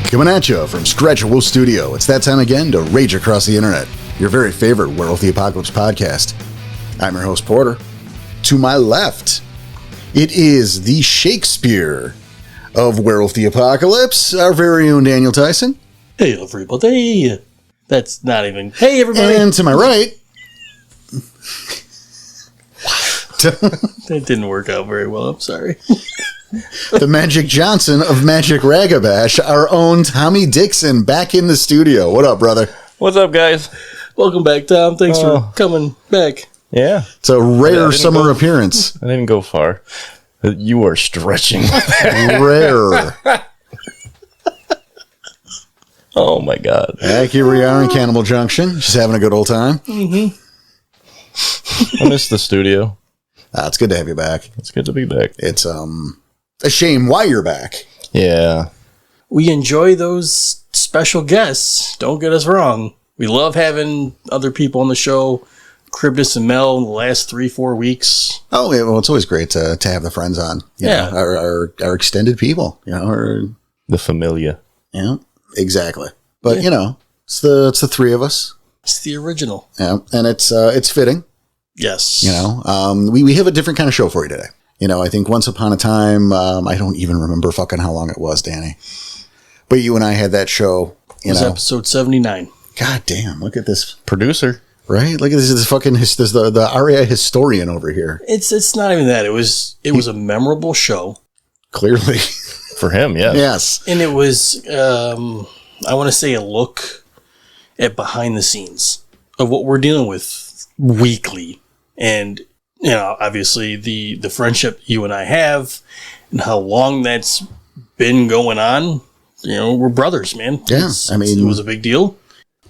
Coming at you from Scratch Wolf Studio, it's that time again to rage across the internet. Your very favorite Werewolf the Apocalypse podcast. I'm your host, Porter. To my left, it is the Shakespeare of Werewolf the Apocalypse, our very own Daniel Tyson. Hey, everybody. That's not even... Hey, everybody. And to my right... That didn't work out very well. I'm sorry. The Magic Johnson of Magic Ragabash, our own Tommy Dixon, back in the studio. What up, brother? What's up, guys? Welcome back, Tom. Thanks for coming back. Yeah. It's a rare summer appearance. I didn't go far. You are stretching. Rare. Oh, my God. Back here we are in Cannibal Junction, just having a good old time. Mm-hmm. I miss the studio. It's good to have you back. It's good to be back. It's a shame why you're back. Yeah. We enjoy those special guests. Don't get us wrong. We love having other people on the show. Cribness and Mel in the last 3-4 weeks. Oh, yeah, well, it's always great to have the friends on. You know, our extended people. You know, The familia. Yeah, exactly. But you know, it's the three of us. It's the original. Yeah, and it's fitting. Yes. You know, we have a different kind of show for you today. You know, I think once upon a time, I don't even remember fucking how long it was, Danny. But you and I had that show. It was episode 79. God damn! Look at this Producer. Right? Look at this fucking the REI historian over here. It's not even that. It was a memorable show. Clearly. For him, yes. Yes. And it was I want to say a look at behind the scenes of what we're dealing with weekly. And, you know, obviously the friendship you and I have and how long that's been going on. You know, we're brothers, man. Yeah. It was a big deal.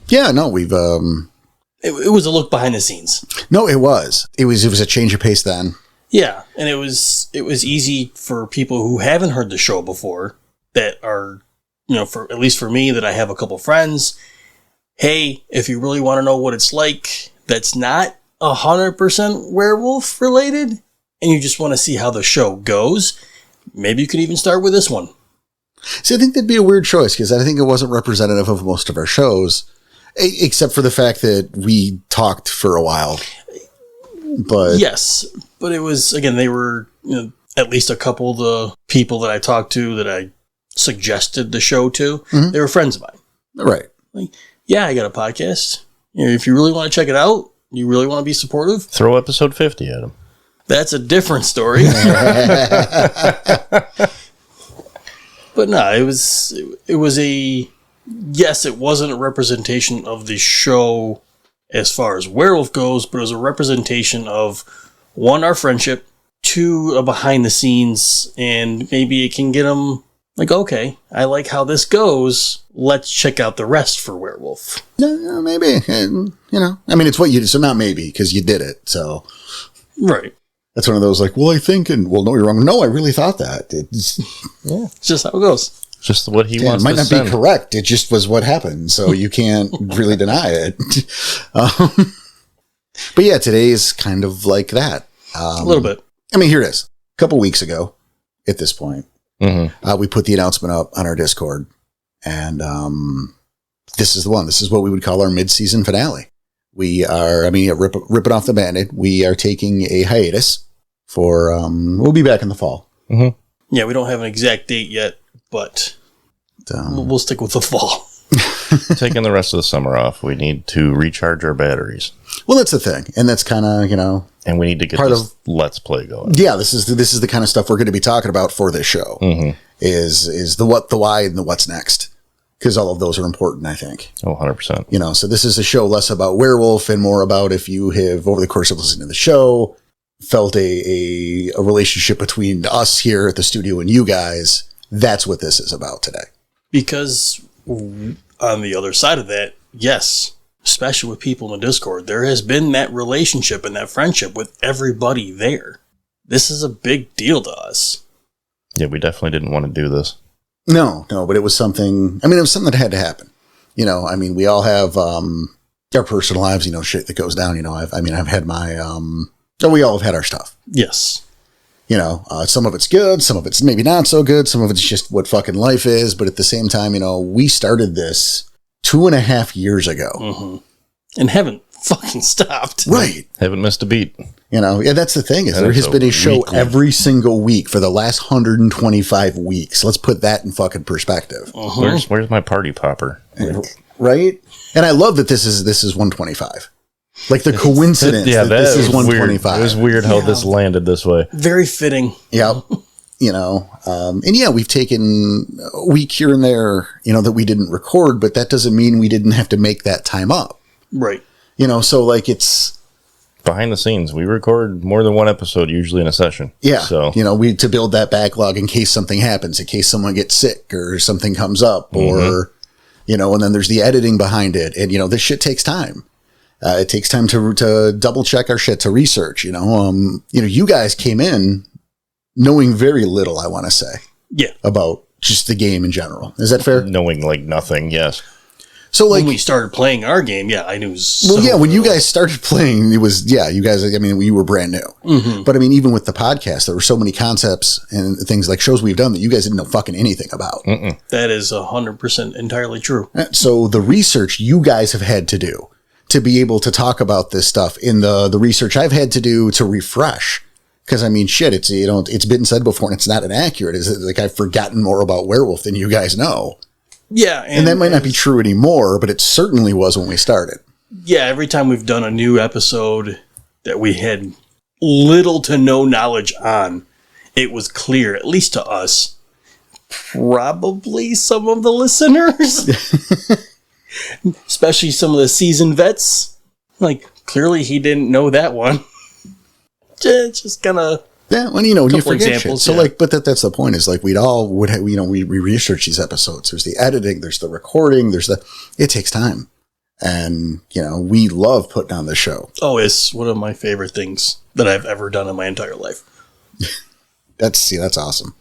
Yeah, no, we've It was a look behind the scenes. No, it was. It was a change of pace then. Yeah, and it was easy for people who haven't heard the show before that are, you know, for at least for me that I have a couple friends. Hey, if you really want to know what it's like, that's not 100% werewolf related, and you just want to see how the show goes, maybe you could even start with this one. See, I think that'd be a weird choice because I think it wasn't representative of most of our shows, except for the fact that we talked for a while. But yes, but it was, again, they were, you know, at least a couple of the people that I talked to that I suggested the show to, they were friends of mine. Right. Like, yeah, I got a podcast. You know, if you really want to check it out, you really want to be supportive, Throw episode 50 at him. that's a different story. But no, it was a, yes, it wasn't a representation of the show as far as werewolf goes, but it was a representation of, one, our friendship, two, a behind the scenes, and maybe it can get them like, okay, I like how this goes. Let's check out the rest for werewolf. Yeah, maybe. You know, I mean, it's what you did. So not maybe because you did it. So Right. that's one of those like, well, I think, and well, no, you're wrong. No, I really thought that. It's It's just how it goes. Just what he it wants might to not send. be correct. It just was what happened. So you can't really deny it. But yeah, today is kind of like that. A little bit. I mean, here it is. A couple weeks ago at this point, we put the announcement up on our Discord. And this is the one. This is what we would call our mid-season finale. We are, I mean, rip it off the Band-Aid. We are taking a hiatus for, we'll be back in the fall. Yeah, we don't have an exact date yet, but we'll stick with the fall. Taking the rest of the summer off. We need to recharge our batteries. Well, that's the thing. And that's kind of, you know. And we need to get part this Let's Play going. Yeah, this is the kind of stuff we're going to be talking about for this show. Is the what, the why, and the what's next. Because all of those are important, I think. Oh, 100%. You know, so this is a show less about werewolf and more about if you have, over the course of listening to the show, felt a relationship between us here at the studio and you guys. That's what this is about today. Because on the other side of that, yes, especially with people in the Discord, there has been that relationship and that friendship with everybody there. This is a big deal to us. Yeah, we definitely didn't want to do this. No, but it was something, I mean, it was something that had to happen. You know, I mean, we all have our personal lives, you know, shit that goes down. You know, I've had my, we all have had our stuff. Yes. You know, some of it's good, some of it's maybe not so good, some of it's just what fucking life is. But at the same time, you know, we started this 2.5 years ago. Mm-hmm. And haven't fucking stopped. Right. Haven't missed a beat. You know, yeah, that's the thing, is there has been a show every single week for the last 125 weeks. Let's put that in fucking perspective. Where's my party popper? Right? And I love that this is 125. Like the coincidence that this is 125. Weird. It was weird how this landed this way. Very fitting. Yeah. You know, and yeah, we've taken a week here and there, you know, that we didn't record, but that doesn't mean we didn't have to make that time up. Right. You know, so like it's behind the scenes. We record more than one episode usually in a session. Yeah. So, you know, to build that backlog in case something happens, in case someone gets sick or something comes up or, you know, and then there's the editing behind it. And, you know, this shit takes time. It takes time to double check our shit, to research, you know. You guys came in knowing very little, I want to say. Yeah. About just the game in general. Is that fair? Knowing like nothing, yes. So like when we started playing our game, yeah, I knew. When you guys started playing, it was, you guys, I mean, you were brand new. Mm-hmm. But I mean, even with the podcast, there were so many concepts and things like shows we've done that you guys didn't know fucking anything about. Mm-mm. That is 100% entirely true. So the research you guys have had to do to be able to talk about this stuff, in the research I've had to do to refresh. Because I mean, shit, it's, you know, it's been said before and it's not inaccurate. Is it like I've forgotten more about Werewolf than you guys know? Yeah. And that might not be true anymore, but it certainly was when we started. Yeah. Every time we've done a new episode that we had little to no knowledge on, it was clear, at least to us, probably some of the listeners, especially some of the seasoned vets. Like, clearly he didn't know that one. Just kind of. Yeah, well, you know, you forget examples, shit. So, like, but that's the point, is like we'd all would have, you know, we research these episodes. There's the editing, there's the recording, it takes time. And, you know, we love putting on the show. Oh, it's one of my favorite things that I've ever done in my entire life. That's awesome.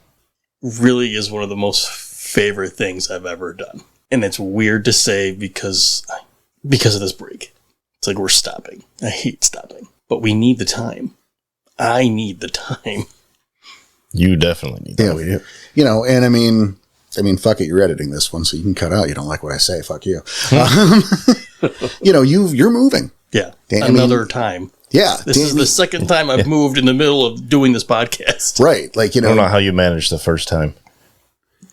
Really is one of the most favorite things I've ever done. And it's weird to say because of this break. It's like we're stopping. I hate stopping. But we need the time. I need the time. You definitely need that. Yeah, we do. You know, and I mean, fuck it, you're editing this one, so you can cut out. You don't like what I say, fuck you. You know, you're moving. Yeah, Dan, another time. Yeah. This is the second time I've moved in the middle of doing this podcast. Right, like, you know. I don't know how you managed the first time.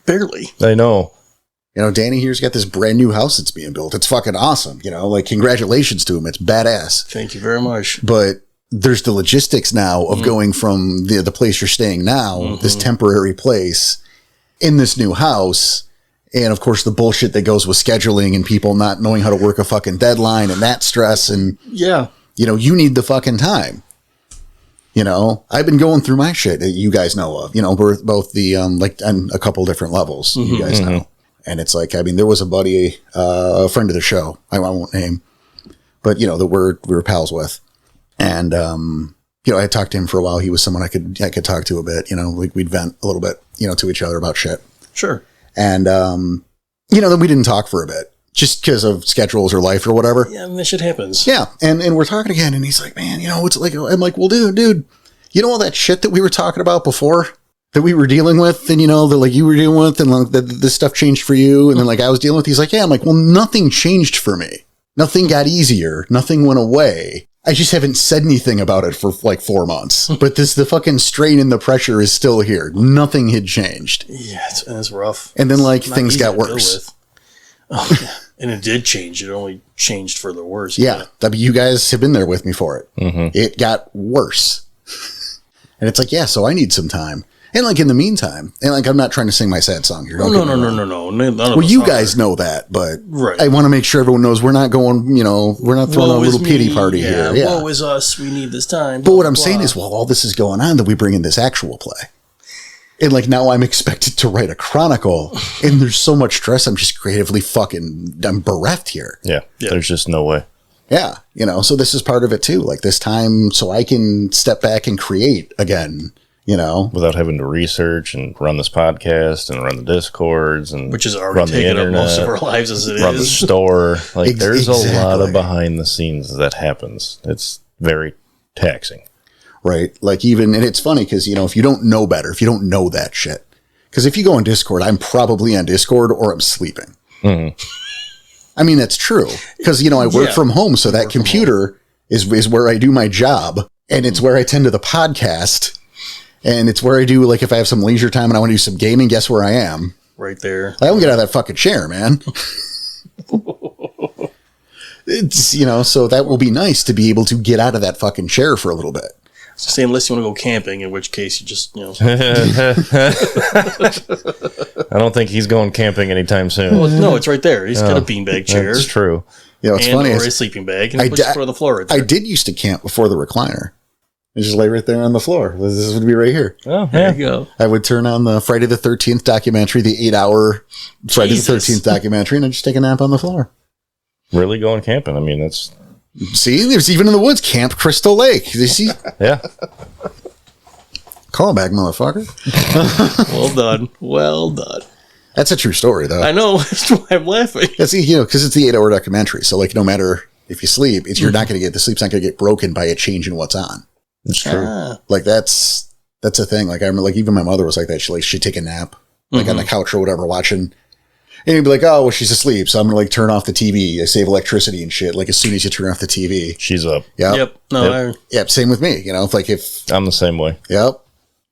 Barely. I know. You know, Danny here's got this brand new house that's being built. It's fucking awesome. You know, like, congratulations to him. It's badass. Thank you very much. But there's the logistics now of going from the place you're staying now, this temporary place, in this new house. And of course, the bullshit that goes with scheduling and people not knowing how to work a fucking deadline and that stress. And, yeah, you know, you need the fucking time. You know, I've been going through my shit that you guys know of. You know, we're both the, like, on a couple different levels, you guys know. And it's like, I mean, there was a buddy, a friend of the show, I won't name, but, you know, that we were pals with. And, you know, I talked to him for a while. He was someone I could talk to a bit, you know, like we'd vent a little bit, you know, to each other about shit. Sure. And, you know, then we didn't talk for a bit just because of schedules or life or whatever. Yeah, and this shit happens. Yeah. And we're talking again and he's like, man, you know, it's like, I'm like, well, dude, you know, all that shit that we were talking about before that we were dealing with, and, you know, that like you were dealing with, and like this stuff changed for you. And then like I was dealing with, he's like, yeah. I'm like, well, nothing changed for me. Nothing got easier. Nothing went away. I just haven't said anything about it for like 4 months. But the fucking strain and the pressure is still here. Nothing had changed. Yeah, it's rough. And then like It's not things easy got to deal worse. with. Oh, yeah. And it did change. It only changed for the worse. Yeah. I mean, you guys have been there with me for it. It got worse. And it's like, yeah, so I need some time. And like in the meantime, and like I'm not trying to sing my sad song here. No. Well, you guys know that, but right. I want to make sure everyone knows we're not going, you know, we're not throwing a little pity party here. Yeah. Woe is us. We need this time. But what I'm saying is, while all this is going on, that we bring in this actual play. And like now I'm expected to write a chronicle, and there's so much stress. I'm just creatively I'm bereft here. Yeah. There's just no way. Yeah. You know, so this is part of it too. Like this time so I can step back and create again. You know, without having to research and run this podcast and run the Discords and which is already taking up most of our lives as it run is. The store. Like there's exactly. a lot of behind the scenes that happens. It's very taxing. right? Like even, and it's funny because, you know, if you don't know better, if you don't know that shit, because if you go on Discord, I'm probably on Discord or I'm sleeping. Mm-hmm. I mean, that's true because, you know, I work from home. So that computer is where I do my job, and it's where I tend to the podcast, and it's where I do, like, if I have some leisure time and I want to do some gaming, guess where I am? Right there. I don't get out of that fucking chair, man. It's, you know, so that will be nice to be able to get out of that fucking chair for a little bit. So say unless you want to go camping, in which case you just, you know. I don't think he's going camping anytime soon. Well, no, it's right there. He's got a beanbag chair. That's true. You know, it's funny. Or a sleeping bag, and he puts it on the floor right there. I did used to camp before the recliner. I just lay right there on the floor. This would be right here. Oh, there you go. I would turn on the Friday the 13th documentary, the 8-hour Friday the 13th documentary, and I'd just take a nap on the floor. Really going camping? I mean, that's... See, there's even in the woods, Camp Crystal Lake. You see? Yeah. Call back, motherfucker. Well done. Well done. That's a true story, though. I know. That's why I'm laughing. Yeah, see, you know, because it's the 8-hour documentary. So, like, no matter if you sleep, you're not going to get, the sleep's not going to get broken by a change in what's on. It's true. Like, that's a thing. Like, I remember, like, even my mother was like that. She'd take a nap, like, on the couch or whatever, watching. And you'd be like, oh, well, she's asleep, so I'm going to, like, turn off the TV. I save electricity and shit, like, as soon as you turn off the TV. She's up. Yep. No, Yep, same with me, you know, like, if... I'm the same way. Yep.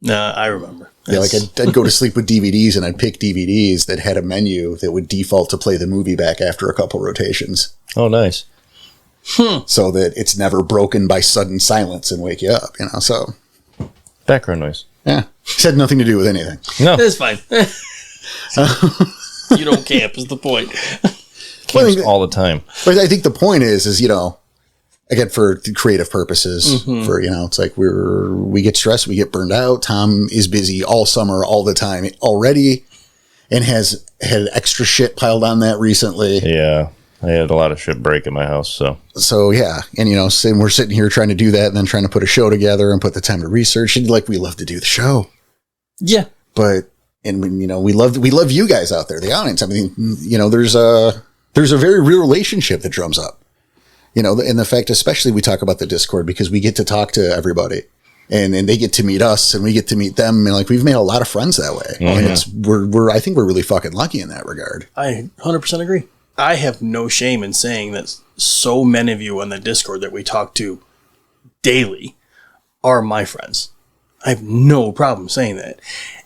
No, I remember. Yeah, like, I'd go to sleep with DVDs, and I'd pick DVDs that had a menu that would default to play the movie back after a couple rotations. Oh, nice. So that it's never broken by sudden silence and wake you up, you know, so... Background noise. Yeah. It had nothing to do with anything. No. It's fine. You don't camp is the point. Camps all the time. But I think the point is, you know, again, for creative purposes, for, you know, it's like we get stressed, we get burned out. Tom is busy all summer, all the time already, and has had extra shit piled on that recently. Yeah. I had a lot of shit break in my house, so. So, yeah. And, you know, we're sitting here trying to do that and then trying to put a show together and put the time to research. And, like, we love to do the show. Yeah. But, and, you know, we love you guys out there, the audience. I mean, you know, there's a very real relationship that drums up. You know, and the fact, especially we talk about the Discord because we get to talk to everybody and they get to meet us and we get to meet them. And, like, we've made a lot of friends that way. Mm-hmm. And I think we're really fucking lucky in that regard. I 100% agree. I have no shame in saying that so many of you on the Discord that we talk to daily are my friends. I have no problem saying that.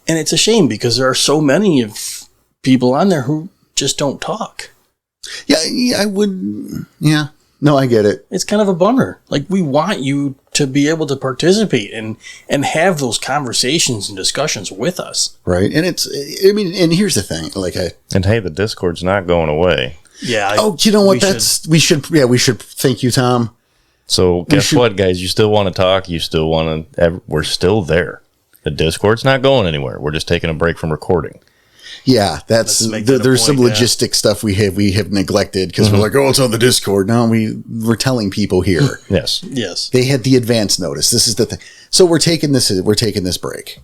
And it's a shame because there are so many of people on there who just don't talk. Yeah, I would. Yeah. No, I get it. It's kind of a bummer. Like, we want you to be able to participate and have those conversations and discussions with us. Right. And I mean, and here's the thing. Like, and hey, the Discord's not going away. Yeah. You know what? We should. Thank you, Tom. So guess what, guys? You still want to talk. You still want to, we're still there. The Discord's not going anywhere. We're just taking a break from recording. Yeah, there's some logistic stuff we have neglected because we're like, oh, it's on the Discord. No, we're telling people here. Yes. They had the advance notice. This is the thing. So we're taking this break.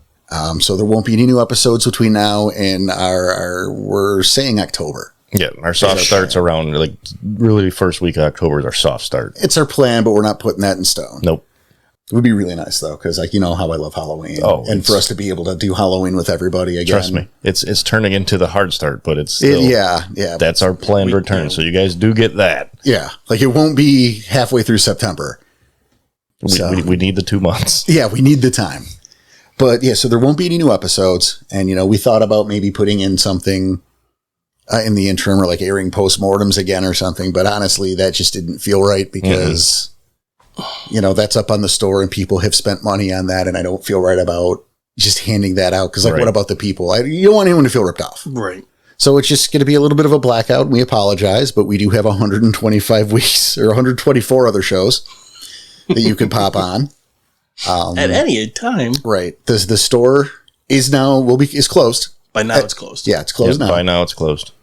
So there won't be any new episodes between now and we're saying October. Yeah, our soft starts around, like, really first week of October is our soft start. It's our plan, but we're not putting that in stone. Nope. It would be really nice, though, because, like, you know how I love Halloween. Oh, and for us to be able to do Halloween with everybody again. Trust me. It's turning into the hard start, but it's still... Yeah. That's our planned return, so you guys do get that. Yeah. Like, it won't be halfway through September. We need the 2 months. Yeah, we need the time. But, yeah, so there won't be any new episodes. And, you know, we thought about maybe putting in something... in the interim, or like airing postmortems again or something. But honestly, that just didn't feel right because, you know, that's up on the store and people have spent money on that. And I don't feel right about just handing that out. Cause, like, what about the people? You don't want anyone to feel ripped off. Right. So it's just going to be a little bit of a blackout. And we apologize, but we do have 125 weeks or 124 other shows that you can pop on. At any time. Right. The store is closed. By now it's closed. Yeah, it's closed now. By now it's closed.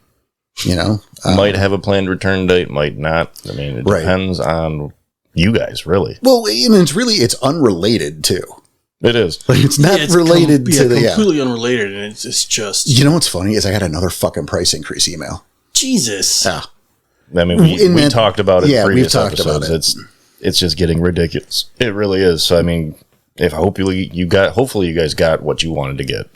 You know, might have a planned return date, might not. I mean, it depends on you guys, really. Well, and it's unrelated too. It is. Like, it's not related to the completely unrelated, and it's just. You know what's funny is I got another fucking price increase email. Jesus. Yeah. I mean, we talked about it in previous episodes. It's just getting ridiculous. It really is. So, I mean, hopefully you guys got what you wanted to get.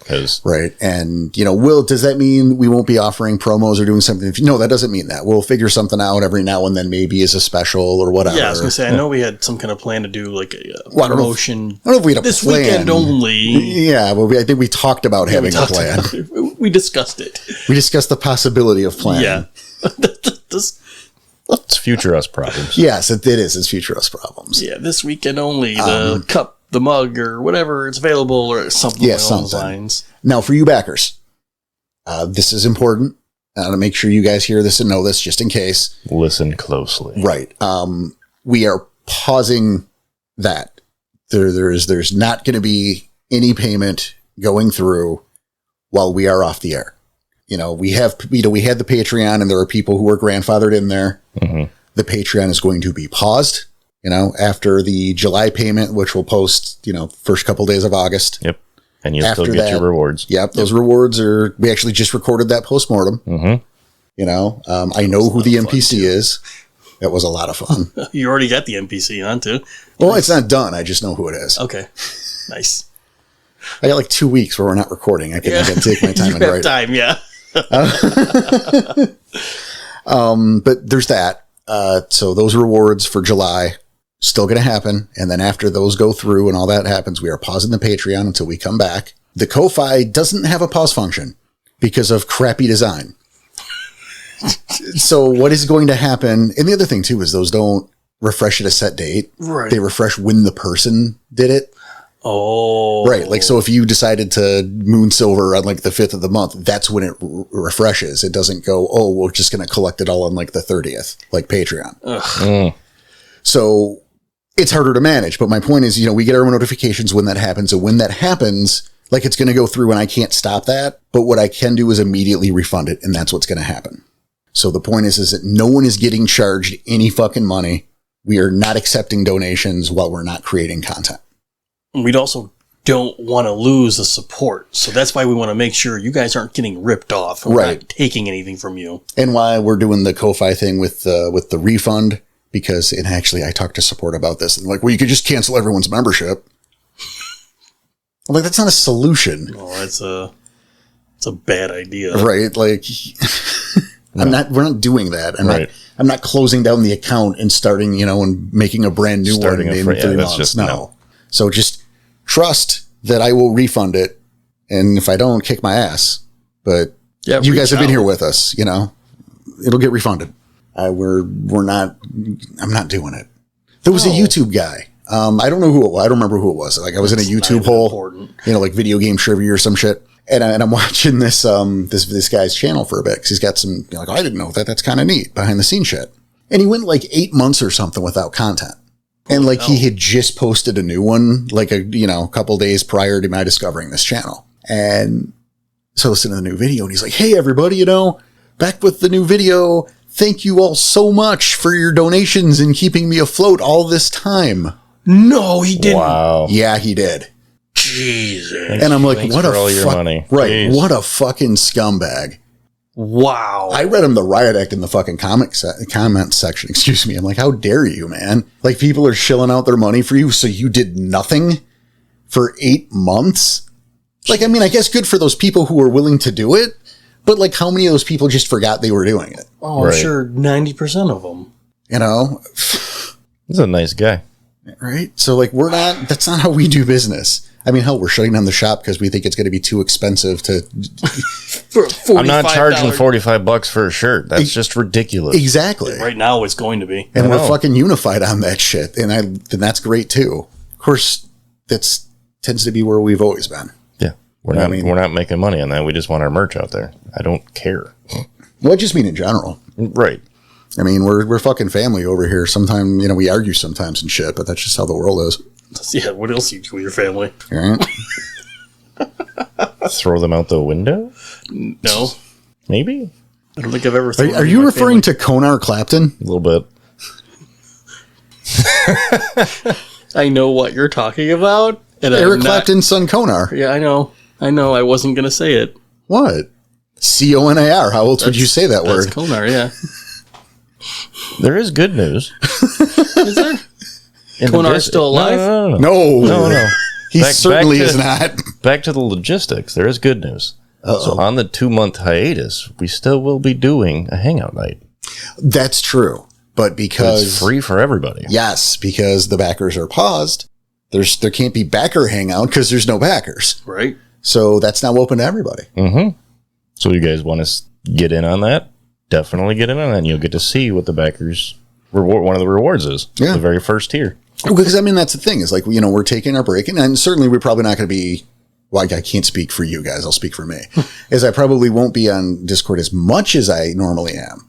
Right. And, does that mean we won't be offering promos or doing something? No, that doesn't mean that. We'll figure something out every now and then, maybe as a special or whatever. Yeah, I was going to say, I know we had some kind of plan to do like a promotion. I don't know if we had a this plan. Weekend only. Yeah, well, I think we talked about having a plan. We discussed it. We discussed the possibility of planning. Yeah. It's future us problems. Yes, it is. It's future us problems. Yeah, this weekend only. The cup, the mug, or whatever, it's available, or something along those lines. Now, for you backers, this is important. To make sure you guys hear this and know this, just in case. Listen closely. Right. We are pausing that. There's not going to be any payment going through while we are off the air. We had the Patreon, and there are people who are grandfathered in there. Mm-hmm. The Patreon is going to be paused, after the July payment, which we'll post, first couple days of August. Yep. And you'll still get your rewards. Yep. Those rewards we actually just recorded that postmortem. Mm-hmm. I know who the NPC is. That was a lot of fun. You already got the NPC on too. Well, it's not done. I just know who it is. Okay. Nice. I got like 2 weeks where we're not recording. I can take my time and write. Time, yeah. But there's that. So those rewards for July still going to happen. And then after those go through and all that happens, we are pausing the Patreon until we come back. The Ko-Fi doesn't have a pause function because of crappy design. So what is going to happen? And the other thing too is those don't refresh at a set date. Right. They refresh when the person did it. Oh, right. Like, so if you decided to moon silver on like the 5th of the month, that's when it refreshes. It doesn't go, oh, we're just going to collect it all on like the 30th, like Patreon. So it's harder to manage. But my point is, we get our notifications when that happens. And when that happens, like it's going to go through and I can't stop that. But what I can do is immediately refund it. And that's what's going to happen. So the point is that no one is getting charged any fucking money. We are not accepting donations while we're not creating content. We'd also don't want to lose the support. So that's why we want to make sure you guys aren't getting ripped off. And we're not taking anything from you. And why we're doing the Ko-Fi thing with the refund, because, and actually I talked to support about this, and like, well, you could just cancel everyone's membership. I'm like, that's not a solution. Oh, it's a bad idea. Right. Like, we're not doing that. I'm not closing down the account and starting, and making a brand new one in 3 months. No. So just trust that I will refund it. And if I don't, kick my ass. But you guys have been here with us, it'll get refunded. I'm not doing it. There was a YouTube guy. I don't know who it was. I don't remember who it was. Like I was in a YouTube hole, like video game trivia or some shit. And I'm watching this guy's channel for a bit because he's got some, I didn't know that. That's kind of neat behind the scenes shit. And he went like 8 months or something without content. And he had just posted a new one, like a couple days prior to my discovering this channel. And so I listened to the new video and he's like, hey, everybody, back with the new video. Thank you all so much for your donations and keeping me afloat all this time. No, he didn't. Wow. Yeah, he did. Jesus. And I'm like, what a money. Right. Jeez. What a fucking scumbag. Wow. I read him the riot act in the fucking comment section. Excuse me. I'm like, how dare you, man? Like, people are shilling out their money for you, so you did nothing for 8 months? Like, I mean, I guess good for those people who were willing to do it, but like, how many of those people just forgot they were doing it? Oh, I'm sure 90% of them. He's a nice guy. Right? So, like, that's not how we do business. I mean, hell, we're shutting down the shop because we think it's going to be too expensive to. I'm not charging $45 for a shirt. That's just ridiculous. Exactly. Right now, it's going to be, and we're fucking unified on that shit, and that's great too. Of course, that's tends to be where we've always been. Yeah, we're not making money on that. We just want our merch out there. I don't care. Well, I just mean in general, right? I mean, we're fucking family over here. Sometimes we argue sometimes and shit, but that's just how the world is. Yeah, what else you do with your family? Right. Throw them out the window? No. Maybe? I don't think I've ever Are you referring to Konar Clapton? A little bit. I know what you're talking about. And Eric Clapton's son Konar. Yeah, I know. I wasn't going to say it. What? Conar. How else would you say that word? Konar, yeah. There is good news. Is there? Konar's still alive? No. He certainly is not. Back to the logistics. There is good news. So on the 2-month hiatus, we still will be doing a hangout night. That's true. But because it's free for everybody. Yes, because the backers are paused. There can't be backer hangout because there's no backers. Right. So that's now open to everybody. Mm-hmm. So you guys want to get in on that? Definitely get in on that. And you'll get to see what the backers reward. One of the rewards is the very first tier. Because I mean, that's the thing is like, we're taking our break and certainly we're probably not going to be, well, I can't speak for you guys. I'll speak for me is I probably won't be on Discord as much as I normally am.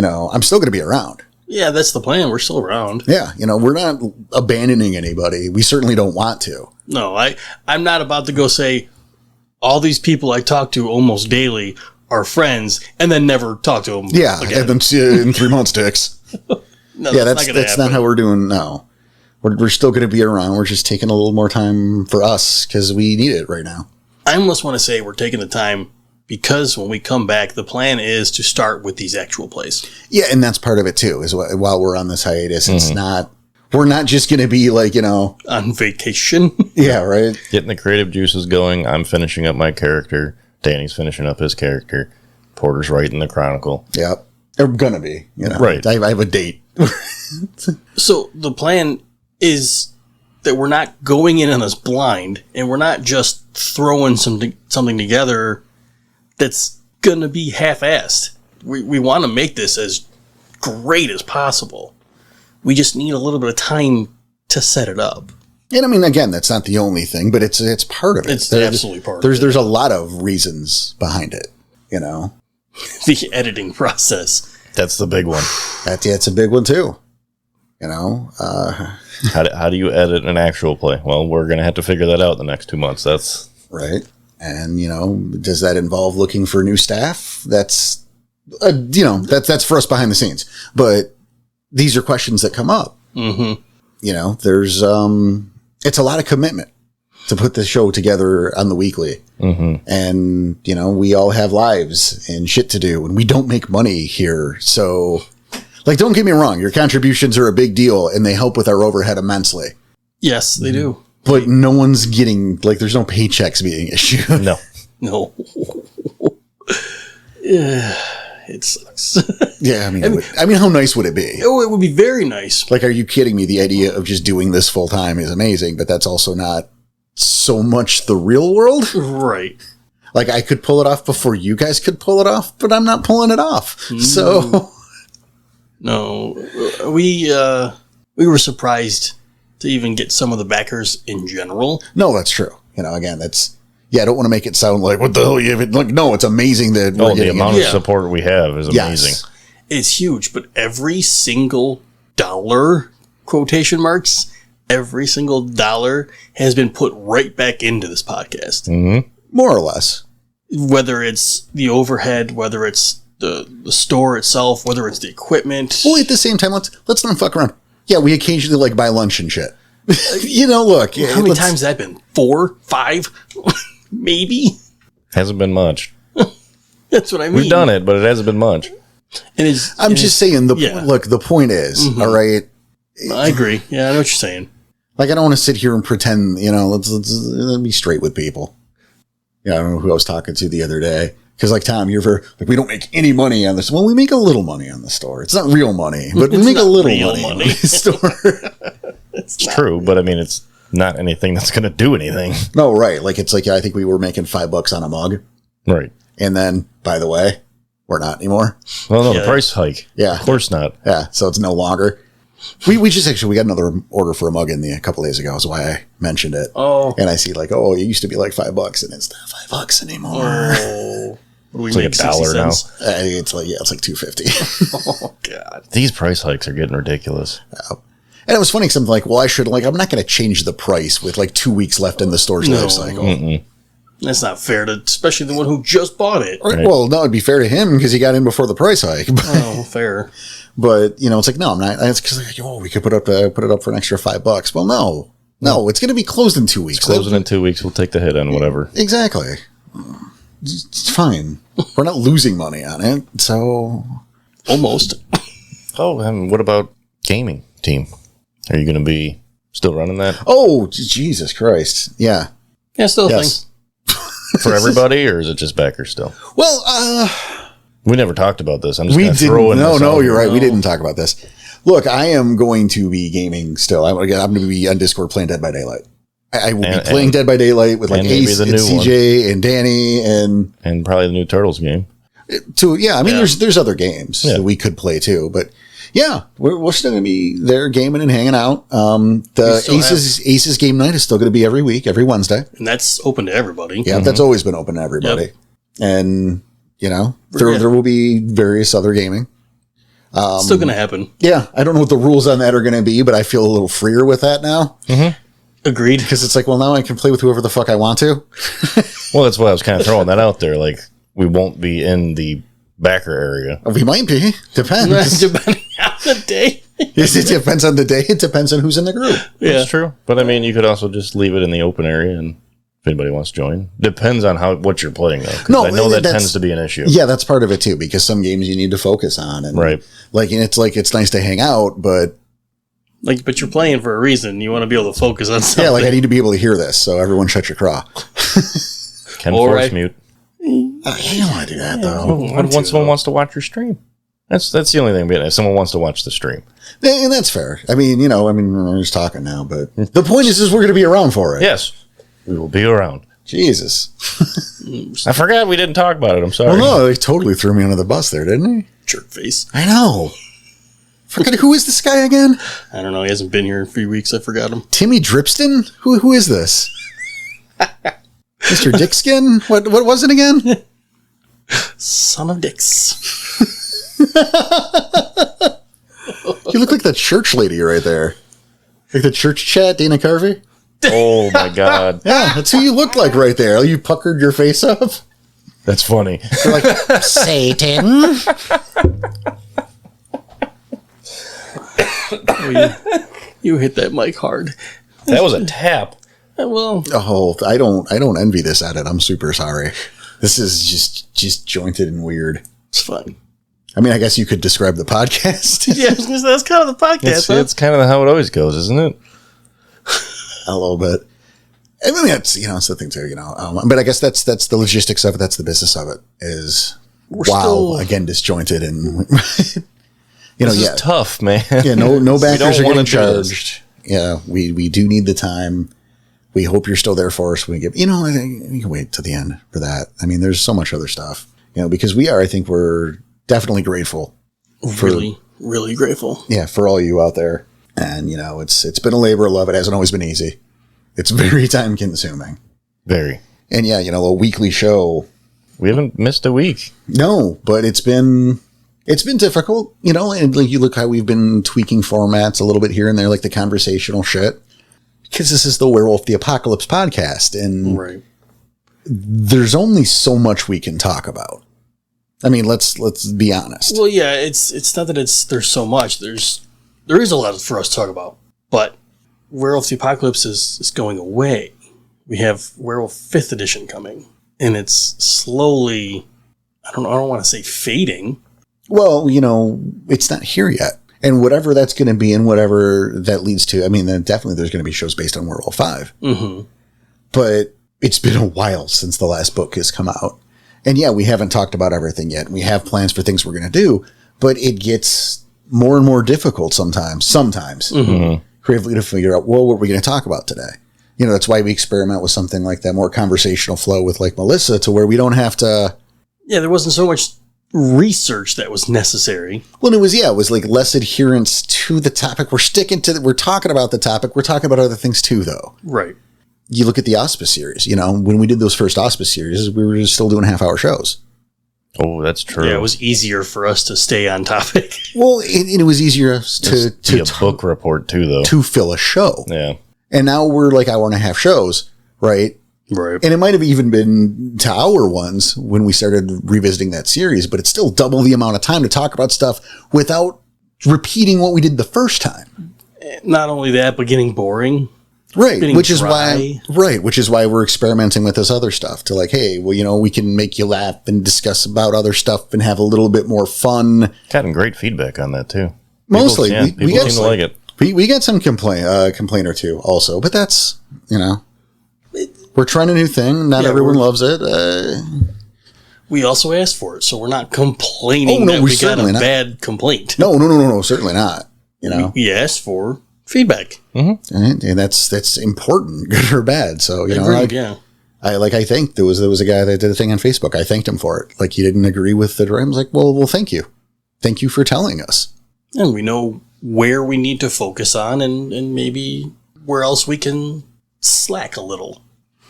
I'm still going to be around. Yeah, that's the plan. We're still around. Yeah. We're not abandoning anybody. We certainly don't want to. No, I'm not about to go say all these people I talk to almost daily are friends and then never talk to them again. And then see you in 3 months, dicks. No, yeah, that's not how we're doing now. We're still going to be around. We're just taking a little more time for us because we need it right now. I almost want to say we're taking the time because when we come back, the plan is to start with these actual plays. Yeah, and that's part of it too, is while we're on this hiatus, it's not, we're not just going to be like, on vacation. Yeah, right. Getting the creative juices going. I'm finishing up my character. Danny's finishing up his character. Porter's writing the Chronicle. Yep. They're going to be, Right. I have a date. So the plan is that we're not going in on this blind and we're not just throwing something together that's going to be half-assed. We want to make this as great as possible. We just need a little bit of time to set it up. And I mean, again, that's not the only thing, but it's part of it. It's absolutely part of it. There's a lot of reasons behind it, The editing process. That's the big one. That's a big one too. How do you edit an actual play? Well, we're going to have to figure that out the next 2 months. That's right. And, does that involve looking for new staff? That's, that's for us behind the scenes. But these are questions that come up. Mm-hmm. There's, it's a lot of commitment to put the show together on the weekly. Mm-hmm. And, we all have lives and shit to do and we don't make money here. So like, don't get me wrong. Your contributions are a big deal and they help with our overhead immensely. Yes, they do. But no one's getting, there's no paychecks being issued. No. Yeah, it sucks. Yeah, I mean, how nice would it be? Oh, it would be very nice. Are you kidding me? The idea of just doing this full time is amazing, but that's also not so much the real world. Right. I could pull it off before you guys could pull it off, but I'm not pulling it off. So. No, we were surprised to even get some of the backers in general. No, that's true. Again, that's, I don't want to make it sound like, what the hell you have it? No, it's amazing that we're the amount of support we have is amazing. Yes. It's huge, but every single dollar, quotation marks, every single dollar has been put right back into this podcast. Mm-hmm. More or less. Whether it's the overhead, whether it's the store itself, whether it's the equipment. Well, at the same time, let's not fuck around. Yeah, we occasionally buy lunch and shit. Look. How many times has that been? 4, 5, maybe? Hasn't been much. That's what I mean. We've done it, but it hasn't been much. I'm just saying, the point is, all right. I agree. Yeah, I know what you're saying. I don't want to sit here and pretend, let's be straight with people. Yeah, I don't know who I was talking to the other day. Because Tom, you're very, we don't make any money on this. Well, we make a little money on the store. It's not real money, but we make a little money on the store. It's true, but I mean, it's not anything that's going to do anything. No, right. I think we were making $5 on a mug. Right. And then, by the way, we're not anymore. Well, no, the price hike. Yeah. Of course not. Yeah. So it's no longer. We got another order for a mug in a couple days ago. That's why I mentioned it. Oh. And I see it used to be $5 and it's not $5 anymore. Oh. What do we make, $1 now? It's $2.50. Oh God. These price hikes are getting ridiculous. And it was funny because I'm I'm not going to change the price with 2 weeks left in the store's life cycle. Mm-mm. That's not fair to, especially the one who just bought it. Right. Well, no, it'd be fair to him because he got in before the price hike. Oh, fair. But it's no, I'm not. It's because we could put it up for an extra $5. Well, no, it's going to be closed in 2 weeks. It's closing in 2 weeks. We'll take the hit on whatever. Exactly. It's fine. We're not losing money on it, so almost. Oh, and what about gaming team? Are you going to be Still running that? Oh, Jesus Christ. Yeah. Yeah, still a thing. For everybody, or is it just backers still? Well, we never talked about this. I'm just we going to didn't. throw in No, you're right. We didn't talk about this. Look, I am going to be gaming still. I'm going to be on Discord playing Dead by Daylight. I will be playing Dead by Daylight with like Ace and CJ and Danny and probably the new Turtles game. There's other games that we could play too, but yeah, we're still going to be there gaming and hanging out. The Aces game night is still going to be every week, every Wednesday. And that's open to everybody. Yeah, that's always been open to everybody. Yep. And, there will be various other gaming. Still going to happen. Yeah, I don't know what the rules on that are going to be, but I feel a little freer with that now. Mm-hmm. Agreed. Because it's like, well, now I can play with whoever the fuck I want to. Well, that's why I was kind of throwing that out there. Like, we won't be in the backer area. We might be. Depends. Depending on the day. It depends on the day. It depends on who's in the group. Yeah. That's true. But I mean, you could also just leave it in the open area, and if anybody wants to join. Depends on what you're playing, though. No, I know that tends to be an issue. Yeah, that's part of it, too, because some games you need to focus on. And right. It's nice to hang out, but... But you're playing for a reason. You want to be able to focus on something. Yeah, I need to be able to hear this, so everyone shut your craw. Can force mute. You don't want to do that, though. When someone wants to watch your stream. That's the only thing. If someone wants to watch the stream. And that's fair. I mean, we're just talking now, but the point is we're going to be around for it. Yes. We will be around. Jesus. I forgot we didn't talk about it. I'm sorry. Well, no, they totally threw me under the bus there, didn't he? Jerk face. I know. Forget who is this guy again? I don't know. He hasn't been here in a few weeks. I forgot him. Timmy Dripston? Who is this? Mr. Dickskin? What was it again? Son of Dicks. You look like that church lady right there. Like the church chat, Dana Carvey. Oh my God. Yeah, that's who you look like right there. You puckered your face up. That's funny. You're like, Satan. You hit that mic hard. That was a tap. Well, I don't envy this edit. I'm super sorry. This is just jointed and weird. It's fun. I mean, I guess you could describe the podcast. Yeah, that's kind of the podcast. It's kind of how it always goes, isn't it? A little bit. I mean, it's it's the thing too, but I guess that's the logistics of it. That's the business of it. Again, disjointed and this is tough, man. Yeah, no backers are getting charged. Yeah, we do need the time. We hope you're still there for us when we get. I think we can wait till the end for that. I mean, there's so much other stuff. Because I think we're definitely grateful. Really grateful. Yeah, for all you out there. And, it's been a labor of love. It hasn't always been easy. It's very time consuming. Very. And yeah, a weekly show. We haven't missed a week. No, but it's been difficult, and like you look how we've been tweaking formats a little bit here and there, like the conversational shit. Because this is the Werewolf the Apocalypse podcast. And there's only so much we can talk about. I mean, let's be honest. Well, yeah, it's not that there's so much. There is a lot for us to talk about, but Werewolf the Apocalypse is going away. We have Werewolf 5th edition coming, and it's slowly, I don't want to say fading. Well, it's not here yet. And whatever that's going to be and whatever that leads to, I mean, then definitely there's going to be shows based on Werewolf 5. Mm-hmm. But it's been a while since the last book has come out. And yeah, we haven't talked about everything yet. We have plans for things we're going to do, but it gets more and more difficult sometimes creatively to figure out, what we're going to talk about today. That's why we experiment with something like that, more conversational flow with like Melissa, to where we don't have to. Yeah, there wasn't so much research that was necessary. Well, it was like less adherence to the topic. We're talking about the topic. We're talking about other things too, though. Right. You look at the Auspice series, when we did those first Auspice series, we were still doing half-hour shows. Oh, that's true. Yeah, it was easier for us to stay on topic. Well, it was easier to be a book report too, though, to fill a show. Yeah. And now we're like hour and a half shows, right? Right. And it might have even been to hour ones when we started revisiting that series, but it's still double the amount of time to talk about stuff without repeating what we did the first time. Not only that, but getting boring. Right, which is why we're experimenting with this other stuff to like, hey, well, we can make you laugh and discuss about other stuff and have a little bit more fun. Gotten great feedback on that too. Mostly, people seem to like it. We got some complaint or two also, but that's, we're trying a new thing. Not everyone loves it. We also asked for it, so we're not complaining that we got a bad complaint. No, certainly not. We asked for feedback. Mm-hmm. And that's important, good or bad. So, I think there was a guy that did a thing on Facebook. I thanked him for it. Like, he didn't agree with the drawing. I was like, well, thank you. Thank you for telling us. And we know where we need to focus on and maybe where else we can slack a little.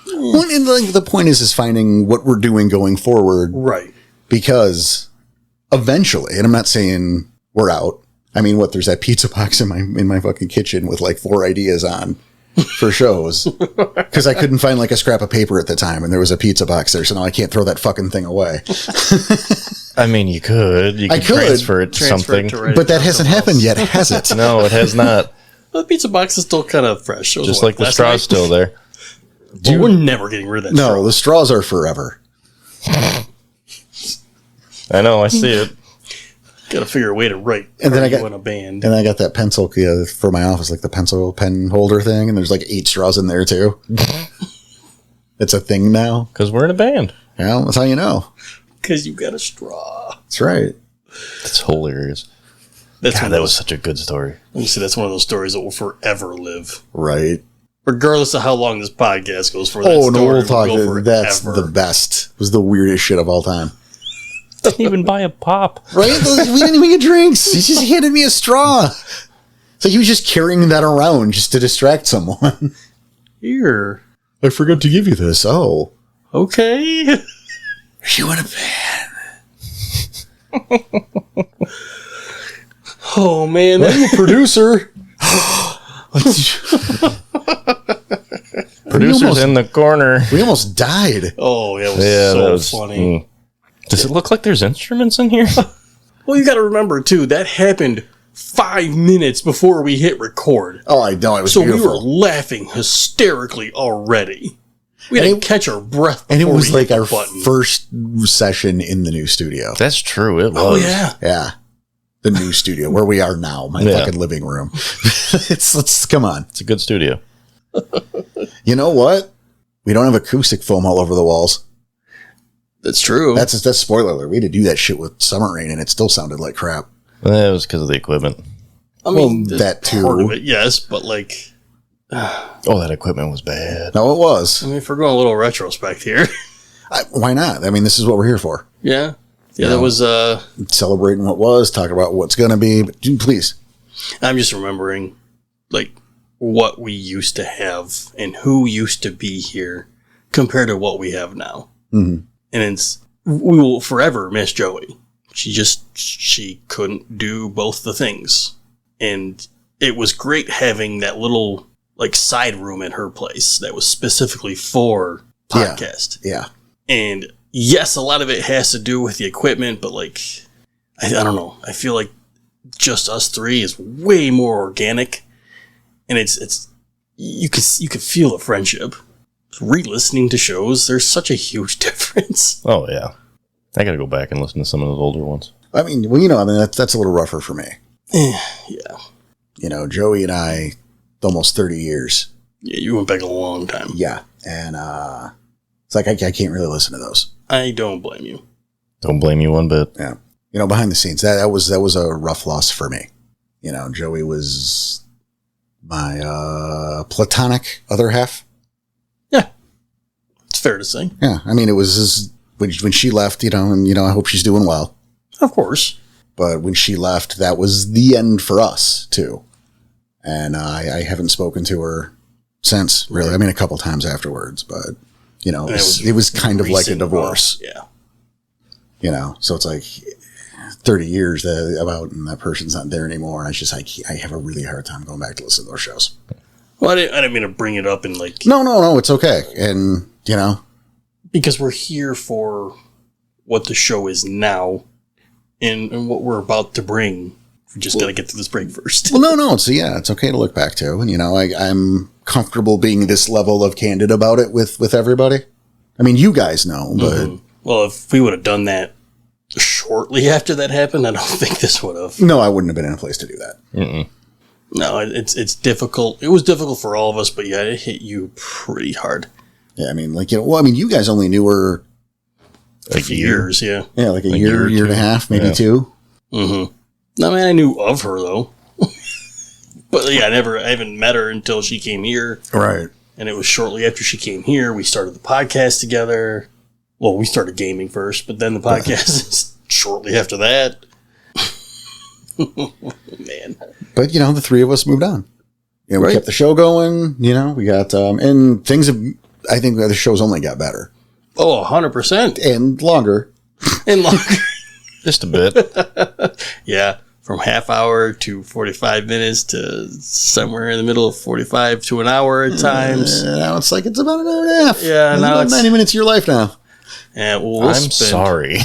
Well, and the point is finding what we're doing going forward. Right. Because eventually, and I'm not saying we're out. I mean, there's that pizza box in my fucking kitchen with like 4 ideas on for shows. Because I couldn't find like a scrap of paper at the time, and there was a pizza box there, so now I can't throw that fucking thing away. I mean, you could transfer it to something. But that hasn't happened yet, has it? No, it has not. The pizza box is still kind of fresh. Just like the straw's still there. Well, we're never getting rid of that straw. No, the straws are forever. I know, I see it. Got to figure a way to write. And then I got a band. And I got that pencil for my office, like the pencil pen holder thing, and there's like 8 straws in there too. It's a thing now because we're in a band. Yeah, that's how you know. Because you got a straw. That's right. That's hilarious. That was such a good story. Let me see. That's one of those stories that will forever live. Right. Regardless of how long this podcast goes for. We'll talk. That's the best. It was the weirdest shit of all time. Didn't even buy a pop. Right? We didn't even get drinks. He just handed me a straw. So he was just carrying that around just to distract someone. Here. I forgot to give you this. Oh. Okay. Are you in a band? Oh, man. I'm a producer. Producer's in the corner. We almost died. Oh, that was so funny. Does it look like there's instruments in here? Well, you got to remember, too, that happened 5 minutes before we hit record. Oh, I know. It was beautiful. So we were laughing hysterically already. We had to catch our breath. And it was like our first session in the new studio. That's true. It was. Oh, yeah. Yeah. The new studio where we are now, my fucking living room. Come on. It's a good studio. You know what? We don't have acoustic foam all over the walls. That's true. That's spoiler alert. We had to do that shit with Summer Rain, and it still sounded like crap. That was because of the equipment. I mean, that too. Part of it, yes, but like... that equipment was bad. No, it was. I mean, if we're going a little retrospect here. Why not? I mean, this is what we're here for. Yeah. Yeah, that was... celebrating what was, talk about what's going to be, but please. I'm just remembering, like, what we used to have and who used to be here compared to what we have now. Mm-hmm. And we will forever miss Joey. She couldn't do both the things. And it was great having that little, like, side room at her place that was specifically for podcast. Yeah. And yes, a lot of it has to do with the equipment, but like, I don't know. I feel like just us three is way more organic, and it's you could feel the friendship. Re-listening to shows, there's such a huge difference. Oh yeah, I got to go back and listen to some of those older ones. I mean, that's a little rougher for me. Yeah. Joey and I, almost 30 years. Yeah, you went back a long time. Yeah, and it's like I can't really listen to those. I don't blame you. Don't blame you one bit. Yeah. Behind the scenes, that was a rough loss for me. Joey was my platonic other half. Yeah. It's fair to say. Yeah. I mean, it was when she left, and I hope she's doing well. Of course. But when she left, that was the end for us, too. And I haven't spoken to her since, really. I mean, a couple times afterwards, but... it was kind of like a divorce. Yeah. So it's like 30 years and that person's not there anymore. And I have a really hard time going back to listen to those shows. Well, I didn't mean to bring it up and like... No, it's okay. And, because we're here for what the show is now and what we're about to bring. We just got to get to this break first. Well, no. So, yeah, it's okay to look back to. And, I'm comfortable being this level of candid about it with everybody. I mean, you guys know, but... Mm-hmm. Well, if we would have done that shortly after that happened, I don't think this would have. No, I wouldn't have been in a place to do that. Mm-mm. No, it's difficult. It was difficult for all of us, but yeah, it hit you pretty hard. Yeah, I mean, like, you guys only knew her like years, yeah. Yeah, like a year and a half, maybe two. Mm-hmm. I mean, I knew of her, though. But yeah, I haven't met her until she came here. Right. And it was shortly after she came here, we started the podcast together. Well, we started gaming first, but then the podcast is shortly after that. Man. But, the three of us moved on. We kept the show going, we got, and things have, I think the show's only got better. Oh, 100%. And longer. Just a bit. Yeah. From half hour to 45 minutes to somewhere in the middle of 45 to an hour at times. Now it's like it's about an hour and a half. Yeah. Now it's 90 minutes of your life now. And I'm sorry.